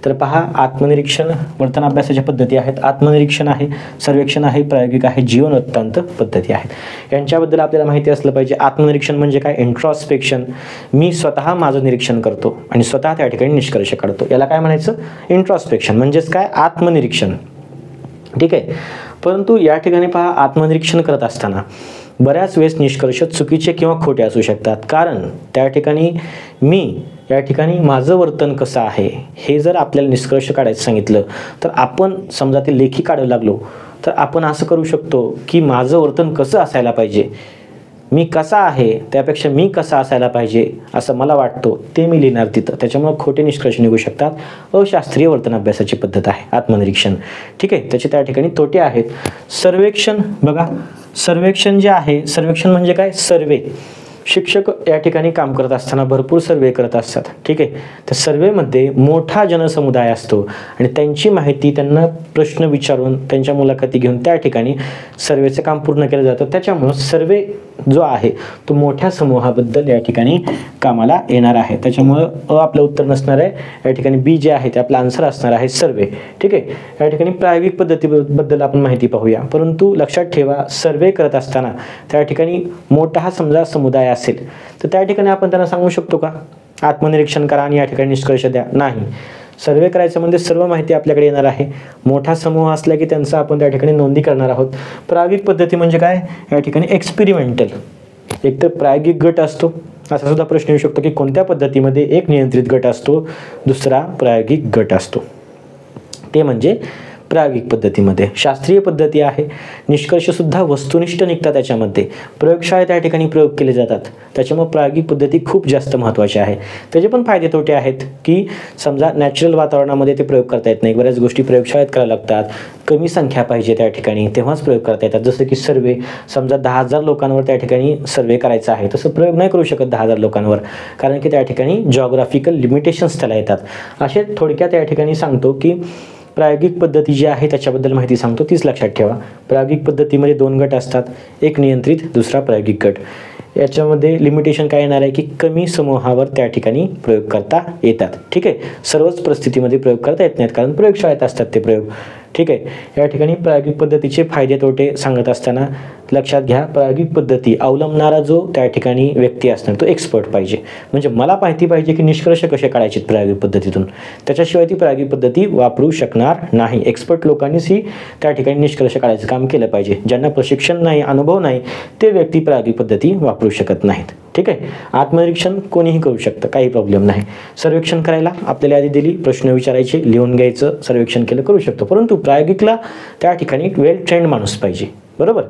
तर पहा, आत्मनिरीक्षण वर्तन अभ्यासाच्या पद्धती आहेत. आत्मनिरीक्षण आहे, सर्वेक्षण आहे, प्रायोगिक आहे, जीवन वृत्तांत पद्धती आहेत. यांच्याबद्दल आपल्याला माहिती असलं पाहिजे. आत्मनिरीक्षण म्हणजे काय? इंट्रॉस्पेक्शन. मी स्वतः माझं निरीक्षण करतो आणि स्वतः त्या ठिकाणी निष्कर्ष काढतो. याला काय म्हणायचं? इंट्रॉस्पेक्शन. म्हणजेच काय? आत्मनिरीक्षण. ठीक आहे, परंतु या ठिकाणी पहा, आत्मनिरीक्षण करत असताना बऱ्याच वेळेस निष्कर्ष चुकीचे किंवा खोटे असू शकतात. कारण त्या ठिकाणी मी या ठिकाणी माझं वर्तन कसं आहे हे जर आपल्याला निष्कर्ष काढायचं सांगितलं तर आपण समजा ते लेखी काढायला लागलो तर आपण असं करू शकतो की माझं वर्तन कसं असायला पाहिजे, मी कसा आहे त्यापेक्षा मी कसा असायला पाहिजे असं मला वाटतो ते मी लिहिणार तिथं. त्याच्यामुळे खोटे निष्कर्ष निघू शकतात. अशास्त्रीय वर्तन अभ्यासाची पद्धत आहे आत्मनिरीक्षण. ठीक आहे, त्याचे त्या ठिकाणी तोटे आहेत. सर्वेक्षण बघा, सर्वेक्षण जे आहे, सर्वेक्षण म्हणजे काय? सर्वे. शिक्षक या ठिकाणी काम करत असताना भरपूर सर्वे करत असतात. ठीक आहे, त्या सर्वेमध्ये मोठा जनसमुदाय असतो आणि त्यांची माहिती त्यांना प्रश्न विचारून त्यांच्या मुलाखती घेऊन त्या ठिकाणी सर्वेचं काम पूर्ण केलं जातं. त्याच्यामुळं सर्वे जो आहे तो मोठ्या समूहाबद्दल या ठिकाणी कामाला येणार आहे. त्याच्यामुळं आपलं उत्तर नसणार आहे. या ठिकाणी बी जे आहे ते आपला आन्सर असणार आहे, सर्वे. ठीक आहे, या ठिकाणी प्रायोगिक पद्धतीबद्दल आपण माहिती पाहूया. परंतु लक्षात ठेवा, सर्वे करत असताना त्या ठिकाणी मोठा समजा समुदाय असेल तर त्या ठिकाणी आपण त्यांना सांगू शकतो का आत्मनिरीक्षण करा आणि या ठिकाणी निष्कर्ष द्या? नाही. सर्वे करायचं म्हणजे सर्व माहिती आपल्याकडे येणार आहे. मोठा समूह असला की त्यांचा आपण त्या ठिकाणी नोंदी करणार आहोत. प्रायोगिक पद्धती म्हणजे काय? या ठिकाणी एक्सपेरिमेंटल. एक तर प्रायोगिक गट असतो. असा सुद्धा प्रश्न येऊ शकतो की कोणत्या पद्धतीमध्ये एक नियंत्रित गट असतो, दुसरा प्रायोगिक गट असतो. ते म्हणजे प्रायोगिक पद्धतीमध्ये. शास्त्रीय पद्धती आहे, निष्कर्षसुद्धा वस्तुनिष्ठ निघतात. त्याच्यामध्ये प्रयोगशाळेत त्या ठिकाणी प्रयोग केले जातात. त्याच्यामुळे प्रायोगिक पद्धती खूप जास्त महत्त्वाची आहे. त्याचे पण फायदे तोटे आहेत की समजा नॅचरल वातावरणामध्ये ते प्रयोग करता येत नाही. बऱ्याच गोष्टी प्रयोगशाळेत करायला लागतात. कमी संख्या पाहिजे त्या ठिकाणी, तेव्हाच प्रयोग करता येतात. जसं की सर्वे, समजा 10,000 लोकांवर त्या ठिकाणी सर्वे करायचा आहे, तसं प्रयोग नाही करू शकत 10,000 लोकांवर, कारण की त्या ठिकाणी जॉग्राफिकल लिमिटेशन्स त्याला येतात. असे थोडक्यात या ठिकाणी सांगतो की प्रायोगिक पद्धती जी आहे त्याच्याबद्दल माहिती सांगतो, तीच लक्षात ठेवा. प्रायोगिक पद्धतीमध्ये 2 गट असतात, एक नियंत्रित, दुसरा प्रायोगिक गट. याच्यामध्ये लिमिटेशन काय येणार आहे की कमी समूहावर त्या ठिकाणी प्रयोग करता येतात. ठीक आहे, सर्वच परिस्थितीमध्ये प्रयोग करता येत नाहीत कारण प्रयोगशाळेत असतात ते प्रयोग. ठीक आहे, या ठिकाणी प्रायोगिक पद्धतीचे फायदे तोटे सांगत असताना लक्षात घ्या, प्रायोगिक पद्धती अवलंबणारा जो त्या ठिकाणी व्यक्ती असणार तो एक्सपर्ट पाहिजे. म्हणजे मला माहिती पाहिजे की निष्कर्ष कसे काढायचे प्रायोगिक पद्धतीतून, त्याच्याशिवाय ती प्रायोगिक पद्धती वापरू शकणार नाही. एक्सपर्ट लोकांनीच ही त्या ठिकाणी निष्कर्ष काढायचं काम केलं पाहिजे. ज्यांना प्रशिक्षण नाही, अनुभव नाही, ते व्यक्ती प्रायोगिक पद्धती वापरू शकत नाहीत. ठीक आहे, आत्मनिरीक्षण कोणीही करू शकतं, काही प्रॉब्लेम नाही. सर्वेक्षण करायला आपल्याला यादी दिली, प्रश्न विचारायचे, लिहून घ्यायचं, सर्वेक्षण केलं करू शकतो. परंतु प्रायोगिकला त्या ठिकाणी वेल ट्रेंड माणूस पाहिजे. बरोबर.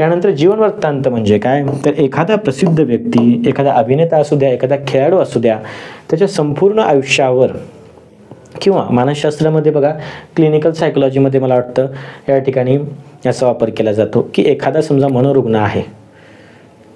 यानंतर जीवन वृत्तांत म्हणजे काय? तर एखादा प्रसिद्ध व्यक्ती, एखादा अभिनेता असू द्या, एखादा खेळाडू असू द्या, त्याच्या संपूर्ण आयुष्यावर किंवा मानसशास्त्रामध्ये बघा, क्लिनिकल सायकोलॉजीमध्ये मला वाटतं या ठिकाणी याचा वापर केला जातो की एखादा समजा मनोरुग्ण आहे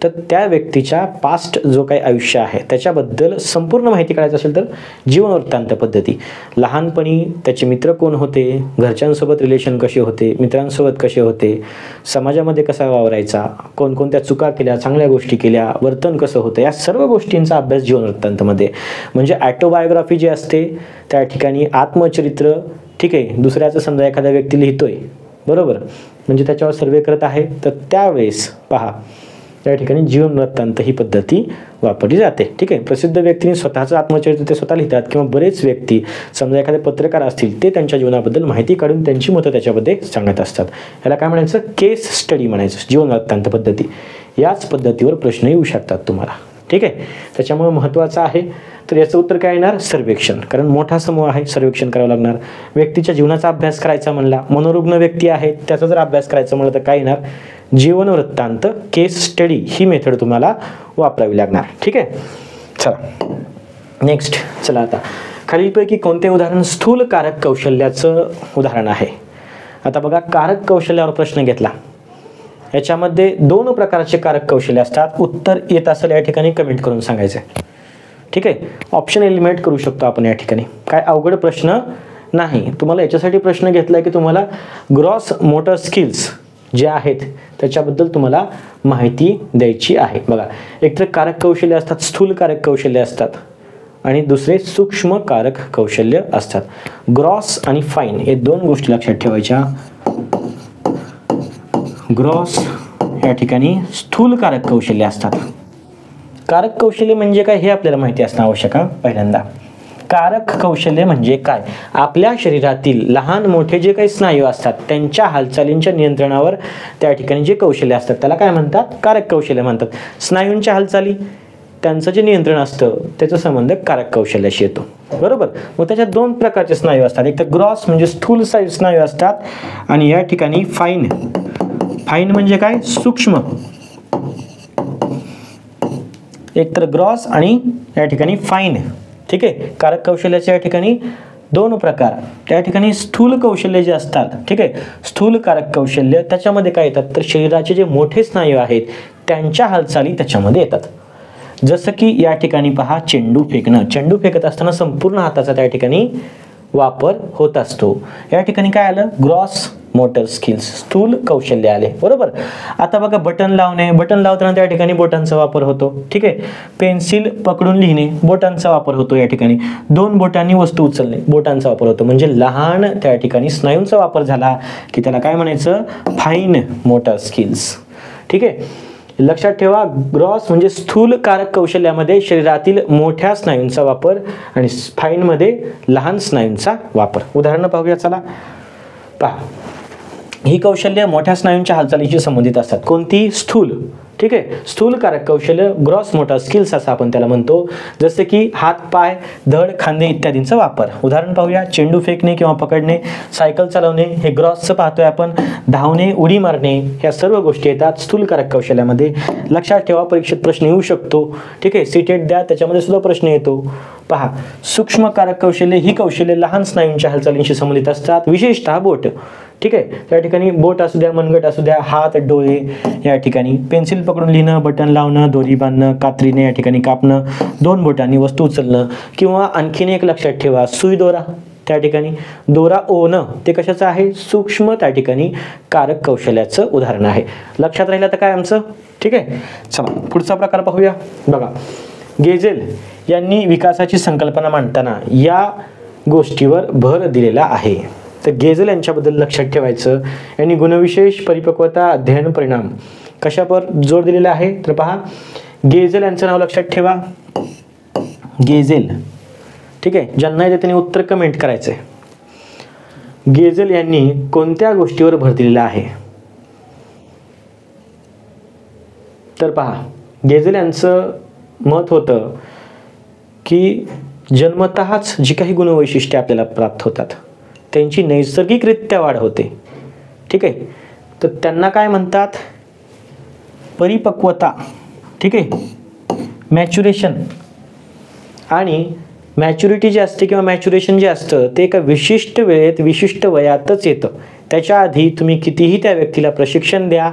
तर त्या व्यक्तीच्या पास्ट जो काही आयुष्य आहे त्याच्याबद्दल संपूर्ण माहिती काढायची असेल तर जीवन वृत्तांत पद्धती. लहानपणी त्याचे मित्र कोण होते, घरच्यांसोबत रिलेशन कसे होते, मित्रांसोबत कसे होते, समाजामध्ये कसा वावरायचा, कोणकोणत्या चुका केल्या, चांगल्या गोष्टी केल्या, वर्तन कसं होतं, या सर्व गोष्टींचा अभ्यास जीवन वृत्तांतमध्ये. म्हणजे ॲटोबायोग्राफी जी असते त्या ठिकाणी आत्मचरित्र. ठीक आहे, दुसऱ्याचं समजा एखादा व्यक्ती लिहितोय, बरोबर, म्हणजे त्याच्यावर सर्वे करत आहे, तर त्यावेळेस पहा त्या ठिकाणी जीवन वृत्तांत ही पद्धती वापरली जाते. ठीक आहे, प्रसिद्ध व्यक्तींनी स्वतःचं आत्मचरित्र ते स्वतः लिहितात किंवा बरेच व्यक्ती समजा एखादे पत्रकार असतील ते त्यांच्या जीवनाबद्दल माहिती काढून त्यांची मतं त्याच्यामध्ये सांगत असतात. याला काय म्हणायचं? केस स्टडी म्हणायचं. जीवन वृत्तांत पद्धती. याच पद्धतीवर प्रश्न येऊ शकतात तुम्हाला. ठीक आहे, त्याच्यामुळे महत्त्वाचं आहे तर याचं उत्तर काय येणार? सर्वेक्षण. कारण मोठा समूह आहे, सर्वेक्षण करावं लागणार. व्यक्तीच्या जीवनाचा अभ्यास करायचा म्हणला, मनोरुग्ण व्यक्ती आहे त्याचा जर अभ्यास करायचा म्हणलं तर काय येणार? जीवन वृत्तांत, केस स्टडी ही मेथड तुम्हाला वापरावी लागणार. ठीक आहे, चला नेक्स्ट. चला आता खालीलपैकी कोणते उदाहरण स्थूल कारक कौशल्याचं उदाहरण आहे? आता बघा, कारक कौशल्यावर प्रश्न घेतला, याच्यामध्ये 2 प्रकारचे कारक कौशल्य असतात. उत्तर येत असेल या ठिकाणी कमेंट करून सांगायचं. ठीक आहे, ऑप्शन एलिमिनेट करू शकतो आपण या ठिकाणी. काय अवघड प्रश्न नाही. तुम्हाला याच्यासाठी प्रश्न घेतला की तुम्हाला ग्रॉस मोटर स्किल्स जे आहेत त्याच्याबद्दल तुम्हाला माहिती द्यायची आहे. बघा, एकतर कारक कौशल्य असतात, स्थूल कारक कौशल्य असतात आणि दुसरे सूक्ष्म कारक कौशल्य असतात. ग्रॉस आणि फाईन हे 2 गोष्टी लक्षात ठेवायच्या. ग्रॉस या ठिकाणी स्थूल कारक कौशल्य असतात. कारक कौशल्य म्हणजे काय हे आपल्याला माहिती असणं आवश्यक आहे. पहिल्यांदा कारक कौशल्य म्हणजे काय? आपल्या शरीरातील लहान मोठे जे काही स्नायू असतात त्यांच्या हालचालींच्या नियंत्रणावर त्या ठिकाणी जे कौशल्य असतात त्याला काय म्हणतात? कारक कौशल्य म्हणतात. स्नायूंच्या हालचाली त्यांचं जे नियंत्रण असतं त्याचा संबंध कारक कौशल्याशी येतो. बरोबर. मग त्याच्यात 2 प्रकारचे स्नायू असतात. एक तर ग्रॉस म्हणजे स्थूल स्नायू असतात आणि या ठिकाणी फाईन. फाईन म्हणजे काय? सूक्ष्म. एक तर ग्रॉस आणि या ठिकाणी फाईन. ठीक आहे, कारक कौशल्याचे या ठिकाणी 2 प्रकार. त्या ठिकाणी स्थूल कौशल्य जे असतात, ठीक आहे, स्थूल कारक कौशल्य त्याच्यामध्ये काय येतात? तर शरीराचे जे मोठे स्नायू आहेत त्यांच्या हालचाली त्याच्यामध्ये येतात. जसं की या ठिकाणी पहा, चेंडू फेकणं. चेंडू फेकत असताना संपूर्ण हाताचा त्या ठिकाणी वापर होत असतो. या ठिकाणी काय आलं? ग्रॉस मोटर स्किल्स, स्थूल कौशल्य आले. बरोबर. आता बघा, बटन लावणे. बटन लावताना त्या ठिकाणी बोटांचा वापर होतो. ठीक आहे, पेन्सिल पकडून लिहिणे, बोटांचा वापर होतो. या ठिकाणी 2 बोटांनी वस्तू उचलणे, बोटांचा वापर होतो. म्हणजे लहान त्या ठिकाणी स्नायूंचा वापर झाला की त्याला काय म्हणायचं? Fine motor skills. ठीक आहे, लक्षात ठेवा, ग्रॉस म्हणजे स्थूल कारक कौशल्यामध्ये शरीरातील मोठ्या स्नायूंचा वापर आणि फाईनमध्ये लहान स्नायूंचा वापर. उदाहरणं पाहूया. चला पहा, ही कौशल्य मोठ्या स्नायूंच्या हालचालीशी संबंधित असतात. कोणती? स्थूल. ठीक आहे, स्थूल कारक कौशल्य, ग्रॉस मोटर स्किल्स असं आपण त्याला म्हणतो. जसे की हात, पाय, धड, खांदे इत्यादींचा वापर. उदाहरण पाहूया. चेंडू फेकणे किंवा पकडणे, सायकल चालवणे हे ग्रॉसचं पाहतोय आपण. धावणे, उडी मारणे ह्या सर्व गोष्टी येतात स्थूल कारक कौशल्यामध्ये. लक्षात ठेवा, परीक्षेत प्रश्न येऊ शकतो. ठीक आहे, सीटेट द्या त्याच्यामध्ये सुद्धा प्रश्न येतो. पहा, सूक्ष्म कारक कौशल्य ही कौशल्य लहान स्नायूंच्या हालचालींशी संबंधित असतात, विशेषतः बोट. ठीक आहे, त्या ठिकाणी बोट असू द्या, मनगट असू द्या, हात, डोळे. या ठिकाणी पेन्सिल पकडून लिहिणं, बटन लावणं, दोरी बांधणं, कात्रीने या ठिकाणी कापणं, 2 बोटांनी वस्तू उचलणं. किंवा आणखीन एक लक्षात ठेवा, सुई दोरा. त्या ठिकाणी दोरा ओणं ते कशाचं आहे? सूक्ष्म त्या ठिकाणी कारक कौशल्याचं उदाहरण आहे. लक्षात राहिलं तर काय आमचं? ठीक आहे, चला पुढचा प्रकार पाहूया. बघा, गेजेल यांनी विकासाची संकल्पना मांडताना या गोष्टीवर भर दिलेला आहे. तर गेजेल यांच्याबद्दल लक्षात ठेवायचं. यांनी गुणविशेष, परिपक्वता, अध्ययन, परिणाम कशावर जोर दिलेला आहे? तर पहा, गेजेल यांचं नाव लक्षात ठेवा. गेजेल. ठीक आहे, ज्यांना येते त्यांनी उत्तर कमेंट करायचं आहे. गेजेल यांनी कोणत्या गोष्टीवर भर दिलेला आहे? तर पहा, गेजेल यांचं मत होतं की जन्मतःच जी काही गुणवैशिष्ट्ये आपल्याला प्राप्त होतात त्यांची नैसर्गिकरित्या वाढ होते. ठीक आहे, तर त्यांना काय म्हणतात? परिपक्वता. ठीक आहे, मॅच्युरेशन. आणि मॅच्युरिटी जी असते किंवा मॅच्युरेशन जे असतं ते एका विशिष्ट वेळेत, विशिष्ट वयातच येतं. त्याच्या आधी तुम्ही कितीही त्या व्यक्तीला प्रशिक्षण द्या,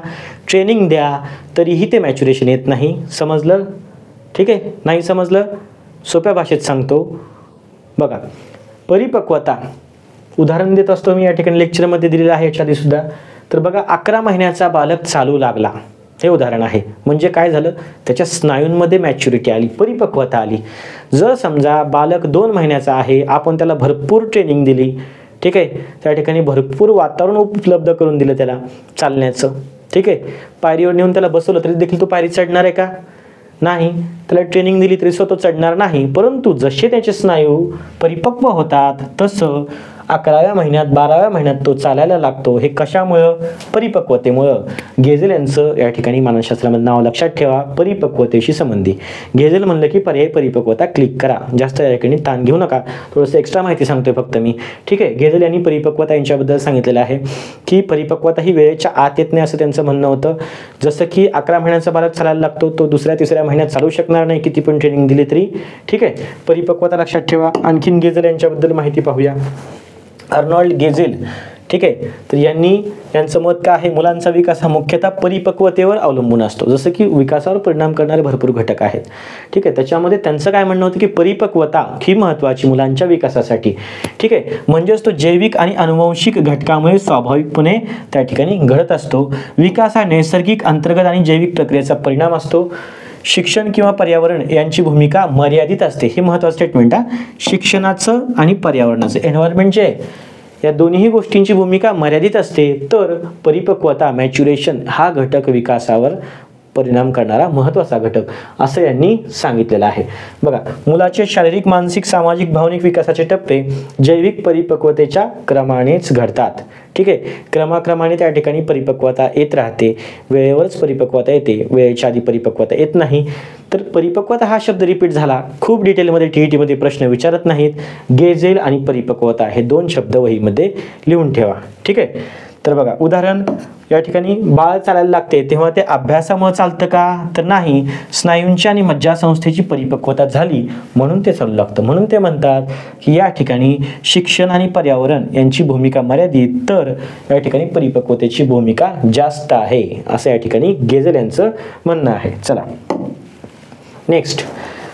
ट्रेनिंग द्या, तरीही ते मॅच्युरेशन येत नाही. समजलं? ठीक आहे, नाही समजलं? सोप्या भाषेत सांगतो. बघा, परिपक्वता उदाहरण देत असतो मी या ठिकाणी लेक्चरमध्ये दिलेलं आहे याच्या आधी सुद्धा. तर बघा, 11 महिन्याचा बालक चालू लागला हे उदाहरण आहे. म्हणजे काय झालं? त्याच्या स्नायूंमध्ये मॅच्युरिटी आली, परिपक्वता आली. जर समजा बालक 2 महिन्याचा आहे, आपण त्याला भरपूर ट्रेनिंग दिली, ठीक आहे, त्या ठिकाणी भरपूर वातावरण उपलब्ध करून दिलं त्याला चालण्याचं, ठीक आहे, पायरीवर नेऊन त्याला बसवलं तरी देखील तो पायरी चढणार आहे का? नाही. त्याला ट्रेनिंग दिली तरी स्वतः चढणार नाही. परंतु जसे त्याचे स्नायू परिपक्व होतात तसं 11व्या महिन्यात 12व्या महिन्यात तो चालायला लागतो. हे कशामुळं? परिपक्वतेमुळं. गेझेल यांचं या ठिकाणी मानसशास्त्रामध्ये नाव लक्षात ठेवा, परिपक्वतेशी संबंधी. गेझेल म्हणलं की पर्याय परिपक्वता क्लिक करा. जास्त या ठिकाणी ताण घेऊ नका, थोडंसं एक्स्ट्रा माहिती सांगतोय फक्त मी. ठीक आहे. गेझेल यांनी परिपक्वता यांच्याबद्दल सांगितलेलं आहे की परिपक्वता ही वेळेच्या आत येत नाही असं त्यांचं म्हणणं होतं. जसं की 11 महिन्यांचा बालक चालायला लागतो, तो 2ऱ्या-3ऱ्या महिन्यात चालू शकणार नाही किती पण ट्रेनिंग दिली तरी. ठीक आहे. परिपक्वता लक्षात ठेवा. आणखीन गेझेल यांच्याबद्दल माहिती पाहूया. अर्नॉल्ड गेझेल, ठीक आहे, तर यांचं मत काय आहे? मुलांचा विकास हा मुख्यतः परिपक्वतेवर अवलंबून असतो. जसं की विकासावर परिणाम करणारे भरपूर घटक आहेत. ठीक आहे. त्याच्यामध्ये त्यांचं काय म्हणणं होतं की परिपक्वता ही महत्त्वाची मुलांच्या विकासासाठी. ठीक आहे. म्हणजेच तो जैविक आणि अनुवांशिक घटकामुळे स्वाभाविकपणे त्या ठिकाणी घडत असतो. विकास हा नैसर्गिक, अंतर्गत आणि जैविक प्रक्रियेचा परिणाम असतो. शिक्षण किंवा पर्यावरण यांची भूमिका मर्यादित असते. हे महत्त्वाचं स्टेटमेंट आहे. शिक्षणाचं आणि पर्यावरणाचं, एन्व्हायरमेंट जे आहे, या दोन्ही गोष्टींची भूमिका मर्यादित असते. तर परिपक्वता, मॅच्युरेशन हा घटक विकासावर परिणाम करणारा महत्त्वाचा घटक असं यांनी सांगितलेलं आहे. बघा, मुलाचे शारीरिक, मानसिक, सामाजिक, भावनिक विकासाचे टप्पे जैविक परिपक्वतेच्या क्रमानेच घडतात. ठीक आहे. क्रमाक्रमाने त्या ठिकाणी परिपक्वता येत राहते. वेळेवरच परिपक्वता येते, वेळेच्या आधी परिपक्वता येत नाही. तर परिपक्वता हा शब्द रिपीट झाला. खूप डिटेलमध्ये TET प्रश्न विचारत नाहीत. गेझेल आणि परिपक्वता हे 2 शब्द वहीमध्ये लिहून ठेवा. ठीक आहे. तर बघा, उदाहरण या ठिकाणी बाळ चालायला लागते तेव्हा ते अभ्यासामुळे चालतं का? तर नाही, स्नायूंची आणि मज्जासंस्थेची परिपक्वता झाली म्हणून ते चालू लागतं. म्हणून ते म्हणतात की या ठिकाणी शिक्षण आणि पर्यावरण यांची भूमिका मर्यादित, तर या ठिकाणी परिपक्वतेची भूमिका जास्त आहे असं या ठिकाणी गेझेल यांचं म्हणणं आहे. चला नेक्स्ट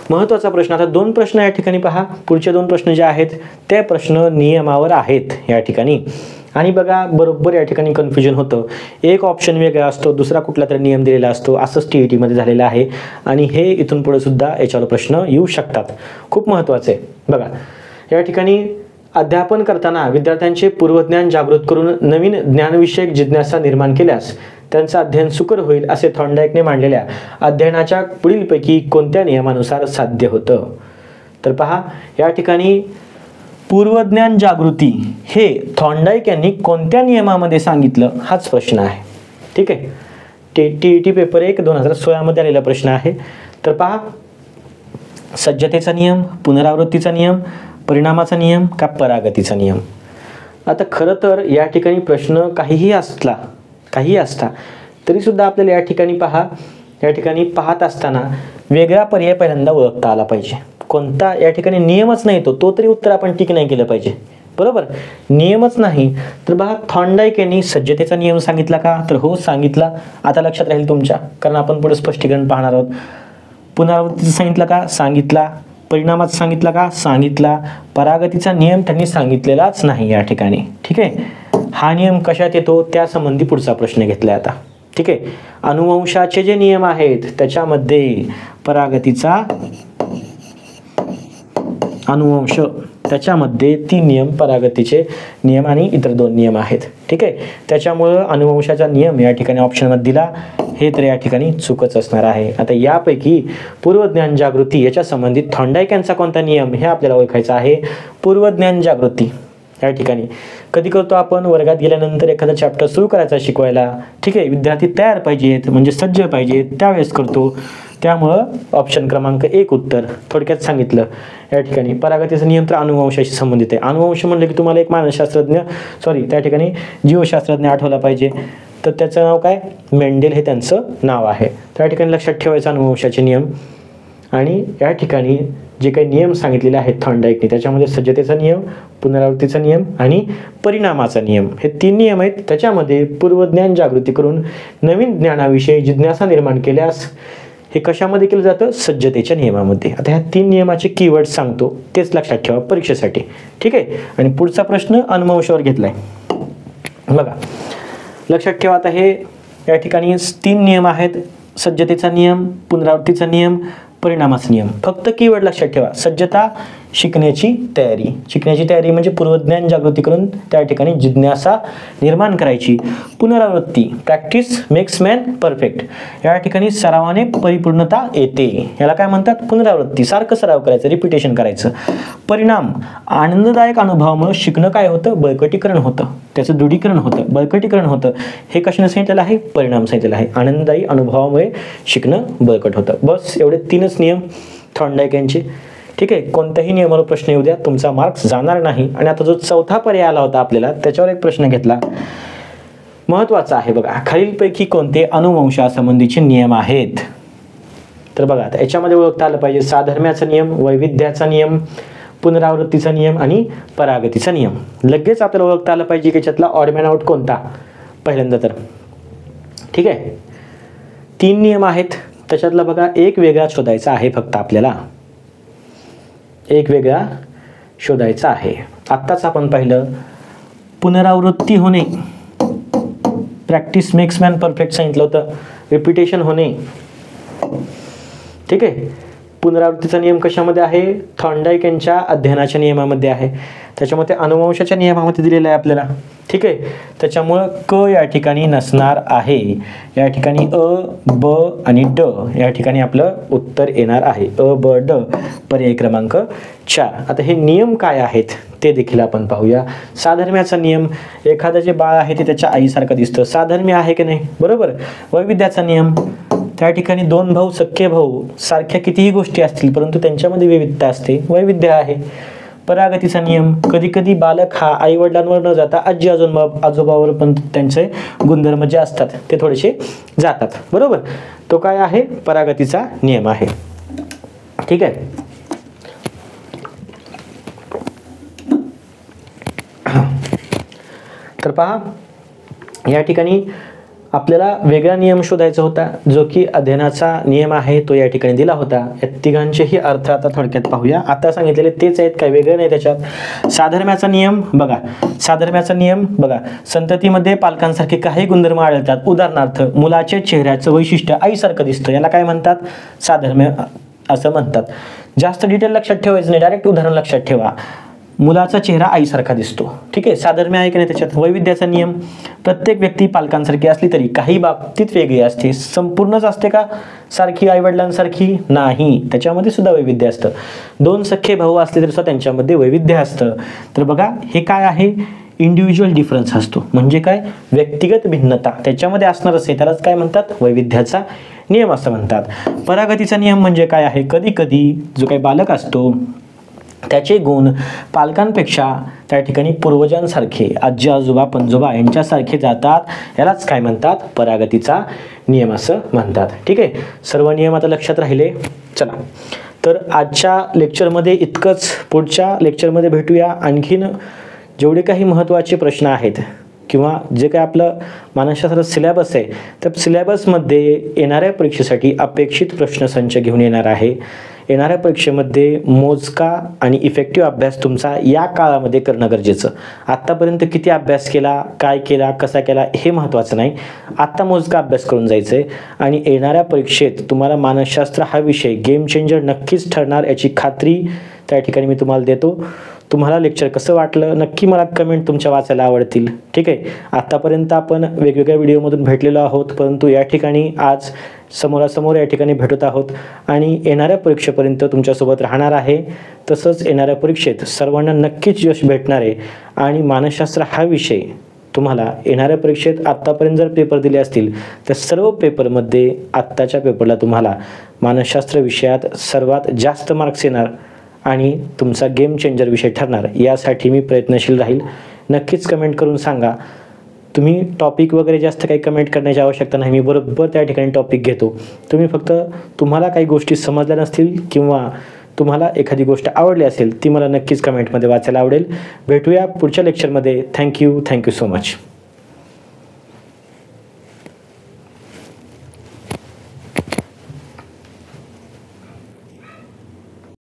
महत्त्वाचा प्रश्न. आता 2 प्रश्न या ठिकाणी पहा. पुढचे 2 प्रश्न जे आहेत ते प्रश्न नियमावर आहेत या ठिकाणी. आणि बघा, बरोबर या ठिकाणी कन्फ्युजन होतं. एक ऑप्शन वेगळा असतो, दुसरा कुठला तरी नियम दिलेला असतो. असंच TET झालेलं आहे. आणि हे इथून पुढे सुद्धा याच्यावर प्रश्न येऊ शकतात. खूप महत्त्वाचं आहे. बघा, या ठिकाणी अध्यापन करताना विद्यार्थ्यांचे पूर्वज्ञान जागृत करून नवीन ज्ञानविषयक जिज्ञासा निर्माण केल्यास त्यांचं अध्ययन सुकर होईल असे थॉर्नडाईकने मांडलेल्या अध्ययनाच्या पुढीलपैकी कोणत्या नियमानुसार साध्य होतं? तर पहा, या ठिकाणी पूर्वज्ञान जागृती हे थॉर्नडाईक यांनी कोणत्या नियमामध्ये सांगितलं हाच प्रश्न आहे. ठीक आहे. TET पेपर 1 2016 आलेला प्रश्न आहे. तर पहा, सज्जतेचा नियम, पुनरावृत्तीचा नियम, परिणामाचा नियम का परागतीचा नियम? आता खरं तर या ठिकाणी प्रश्न काहीही असता तरी सुद्धा आपल्याला या ठिकाणी पाहत असताना वेगळा पर्याय पहिल्यांदा ओळखता आला पाहिजे. कोणता या ठिकाणी नियमच नाही तो तरी उत्तर आपण टिक नाही केलं पाहिजे. बरोबर, नियमच नाही तर बघा, थॉर्नडाईक यांनी सज्जतेचा नियम सांगितला का? तर हो, सांगितला. आता लक्षात राहील तुमच्या, कारण आपण पुढे स्पष्टीकरण पाहणार आहोत. पुनरावृत्तीचं सांगितलं का? सांगितला. परिणामात सांगितला का? सांगितला. परागतीचा नियम त्यांनी सांगितलेलाच नाही या ठिकाणी. ठीक आहे. हा नियम कशात येतो त्यासंबंधी पुढचा प्रश्न घेतलाय आता. ठीक आहे. अनुवंशाचे जे नियम आहेत त्याच्यामध्ये परागतीचा अनुवंश, त्याच्यामध्ये 3 नियम परागतीचे नियम आणि इतर 2 नियम आहेत. ठीक आहे. त्याच्यामुळं अनुवंशाचा नियम या ठिकाणी ऑप्शनमध्ये दिला, हे तर या ठिकाणी चूकच असणार आहे. आता यापैकी पूर्वज्ञान जागृती याच्या संबंधित थॉर्नडाईक यांचा कोणता नियम हे आपल्याला ओळखायचा आहे. पूर्वज्ञान जागृती या ठिकाणी कधी करतो आपण? वर्गात गेल्यानंतर एखादा चॅप्टर सुरू करायचा शिकवायला. ठीक आहे. विद्यार्थी तयार पाहिजेत, म्हणजे सज्ज पाहिजेत, त्यावेळेस करतो. त्यामुळं ऑप्शन क्रमांक 1 उत्तर. थोडक्यात सांगितलं या ठिकाणी परागतीचा नियम तर अनुवंशाशी संबंधित आहे. अनुवंश म्हणलं की तुम्हाला एक मानसशास्त्रज्ञ त्या ठिकाणी जीवशास्त्रज्ञ आठवला पाहिजे. तर त्याचं नाव काय? मेंडेल हे त्यांचं नाव आहे. त्या ठिकाणी लक्षात ठेवायचं अनुवंशाचे नियम. आणि या ठिकाणी जे काही नियम सांगितलेले आहेत थॉर्नडाईकने त्याच्यामध्ये सज्जतेचा नियम, पुनरावृत्तीचा नियम आणि परिणामाचा नियम हे 3 नियम आहेत. त्याच्यामध्ये पूर्वज्ञान जागृती करून नवीन ज्ञानाविषयी जिज्ञासा निर्माण केल्यास हे कशामध्ये केलं जातं? सज्जतेच्या नियमामध्ये. आता ह्या 3 नियमाचे कीवर्ड सांगतो, तेच लक्षात ठेवा परीक्षेसाठी. ठीक आहे. आणि पुढचा प्रश्न अनुवंशावर घेतलाय. बघा, लक्षात ठेवा, आता हे या ठिकाणी 3 नियम आहेत. सज्जतेचा नियम, पुनरावृत्तीचा नियम, परिणामाचा नियम. फक्त कीवर्ड लक्षात ठेवा. सज्जता शिकण्याची तयारी. शिकण्याची तयारी म्हणजे पूर्वज्ञान जागृती करून त्या ठिकाणी जिज्ञासा निर्माण करायची. पुनरावृत्ती, प्रॅक्टिस मेक्स मॅन परफेक्ट. या ठिकाणी सरावाने परिपूर्णता येते. याला काय म्हणतात? पुनरावृत्ती. सारखं सराव करायचं, रिपिटेशन करायचं. परिणाम, आनंददायक अनुभवामुळे शिकणं काय होतं? बळकटीकरण होतं, त्याचं दृढीकरण होतं, बळकटीकरण होतं. हे कशाने सांगितलेलं आहे? परिणाम सांगितलेला आहे. आनंददायी अनुभवामुळे शिकणं बळकट होतं. बस एवढे 3च नियम थॉर्नडाईक यांचे. ठीक आहे, कोणत्याही नियमावर प्रश्न येऊ द्या, तुमचा मार्क्स जाणार नाही. आणि आता जो चौथा पर्याय आला होता आपल्याला, त्याच्यावर एक प्रश्न घेतला, महत्त्वाचा आहे बघा. खालीलपैकी कोणते अनुवंशासंबंधीचे नियम आहेत? तर बघा, आता याच्यामध्ये ओळखता आलं पाहिजे साधर्म्याचा नियम, वैविध्याचा नियम, पुनरावृत्तीचा नियम आणि परागतीचा नियम. लगेच आपल्याला ओळखता आलं पाहिजे की याच्यातला ऑड मॅन आउट कोणता पहिल्यांदा. तर ठीक आहे, 3 नियम आहेत, त्याच्यातला बघा एक वेगळा शोधायचा आहे. फक्त आपल्याला एक वेगळा शोधायचा आहे. आत्ताच आपण पाहिलं पुनरावृत्ती होणे, प्रॅक्टिस मेक्स मॅन परफेक्ट सांगितलं होतं, रिपिटेशन होणे. ठीक आहे, पुनरावृत्तीचा नियम कशामध्ये आहे? थॉर्नडाईक यांच्या अध्ययनाच्या नियमामध्ये आहे. त्याच्यामध्ये अनुवंशाच्या नियमामध्ये दिलेलं आहे आपल्याला. ठीक आहे, त्याच्यामुळं क या ठिकाणी नसणार आहे. या ठिकाणी अ, ब आणि ड या ठिकाणी आपलं उत्तर येणार आहे. अ, ब, ड, पर्याय क्रमांक 4. आता हे नियम काय आहेत ते देखील आपण पाहूया. साधर्म्याचा नियम, एखादं जे बाळ आहे ते त्याच्या आईसारखं दिसतं, साधर्म्य आहे की नाही? बरोबर. वैविध्याचा नियम, त्या ठिकाणी 2 भाऊ, सख्खे भाऊ सारख्या कितीही गोष्टी असतील परंतु त्यांच्यामध्ये विविधता असते, वैविध्य आहे. परागतीचा नियम, कधी कधी बालक हा आई वडिलांवर न जाता आजी आजोबावर पण त्यांचे गुणधर्म जे असतात ते थोडेसे जातात. बरोबर, तो काय आहे? परागतीचा नियम आहे. ठीक आहे, तर पहा या ठिकाणी आपल्याला वेगळा नियम शोधायचा होता, जो की अध्ययनाचा नियम आहे, तो या ठिकाणी दिला होता. या तिघांचेही अर्थ आता थोडक्यात पाहूया. आता सांगितलेले तेच आहेत, काही वेगळे नाही त्याच्यात. साधर्म्याचा नियम बघा, साधर्म्याचा नियम बघा, संततीमध्ये पालकांसारखे काही गुणधर्म आढळतात. उदाहरणार्थ, मुलाच्या चेहऱ्याचं वैशिष्ट्य आईसारखं दिसतं, याला काय म्हणतात? साधर्म्य असं म्हणतात. जास्त डिटेल लक्षात ठेवायचं नाही, डायरेक्ट उदाहरण लक्षात ठेवा. मुलाचा चेहरा आईसारखा दिसतो. ठीक आहे, साधर्म्य आहे की नाही त्याच्यात. वैविध्याचा नियम, प्रत्येक व्यक्ती पालकांसारखी असली तरी काही बाबतीत वेगळी असते. संपूर्णच असते का सारखी आईवडिलांसारखी? नाही, त्याच्यामध्ये सुद्धा वैविध्य असतं. 2 सख्खे भाऊ असले तरी सुद्धा त्यांच्यामध्ये वैविध्य असतं. तर बघा, हे काय आहे? इंडिव्हिज्युअल डिफरन्स असतो. म्हणजे काय? व्यक्तिगत भिन्नता त्याच्यामध्ये असणार असेल त्यालाच काय म्हणतात? वैविध्याचा नियम असं म्हणतात. परागतीचा नियम म्हणजे काय आहे? कधी कधी जो काही बालक असतो त्याचे गुण पालकांपेक्षा त्या ठिकाणी पूर्वजांसारखे, आजी आजोबा पंजोबा यांच्यासारखे जातात, यालाच काय म्हणतात? परागतीचा नियम असं म्हणतात. ठीक आहे, सर्व नियम आता लक्षात राहिले. चला, तर आजच्या लेक्चरमध्ये इतकंच. पुढच्या लेक्चरमध्ये भेटूया. आणखीन जेवढे काही महत्त्वाचे प्रश्न आहेत किंवा जे काही आपलं मानसशास्त्र सिलेबस आहे, त्या सिलेबसमध्ये येणाऱ्या परीक्षेसाठी अपेक्षित प्रश्नसंच घेऊन येणार आहे. येणाऱ्या परीक्षेमध्ये मोजका आणि इफेक्टिव्ह अभ्यास तुमचा या काळामध्ये करणं गरजेचं. आत्तापर्यंत किती अभ्यास केला, काय केला, कसा केला हे महत्त्वाचं नाही. आत्ता मोजका अभ्यास करून जायचं आहे. आणि येणाऱ्या परीक्षेत तुम्हाला मानसशास्त्र हा विषय गेम चेंजर नक्कीच ठरणार याची खात्री त्या ठिकाणी मी तुम्हाला देतो. तुम्हाला लेक्चर कसं वाटलं नक्की मला कमेंट तुमच्या वाचायला आवडतील. ठीक आहे, आत्तापर्यंत आपण वेगवेगळ्या व्हिडिओमधून भेटलेलो आहोत, परंतु या ठिकाणी आज समोरासमोर या ठिकाणी भेटत आहोत आणि येणाऱ्या परीक्षेपर्यंत तुमच्यासोबत राहणार आहे. तसंच येणाऱ्या परीक्षेत सर्वांना नक्कीच यश भेटणार आहे. आणि मानसशास्त्र हा विषय तुम्हाला येणाऱ्या परीक्षेत आत्तापर्यंत जर पेपर दिले असतील तर सर्व पेपरमध्ये आत्ताच्या पेपरला तुम्हाला मानसशास्त्र विषयात सर्वात जास्त मार्क्स येणार आणि तुमचा गेम चेंजर विषय ठरणार. यासाठी मी प्रयत्नशील राहील. नक्कीच कमेंट करून सांगा. तुम्ही टॉपिक वगैरे जास्त काही कमेंट करण्याची आवश्यकता नाही, मी बरोबर त्या ठिकाणी टॉपिक घेतो. तुम्ही फक्त तुम्हाला काही गोष्टी समजल्या नसतील किंवा तुम्हाला एखादी गोष्ट आवडली असेल ती मला नक्कीच कमेंटमध्ये वाचायला आवडेल. भेटूया पुढच्या लेक्चरमध्ये. Thank you so much.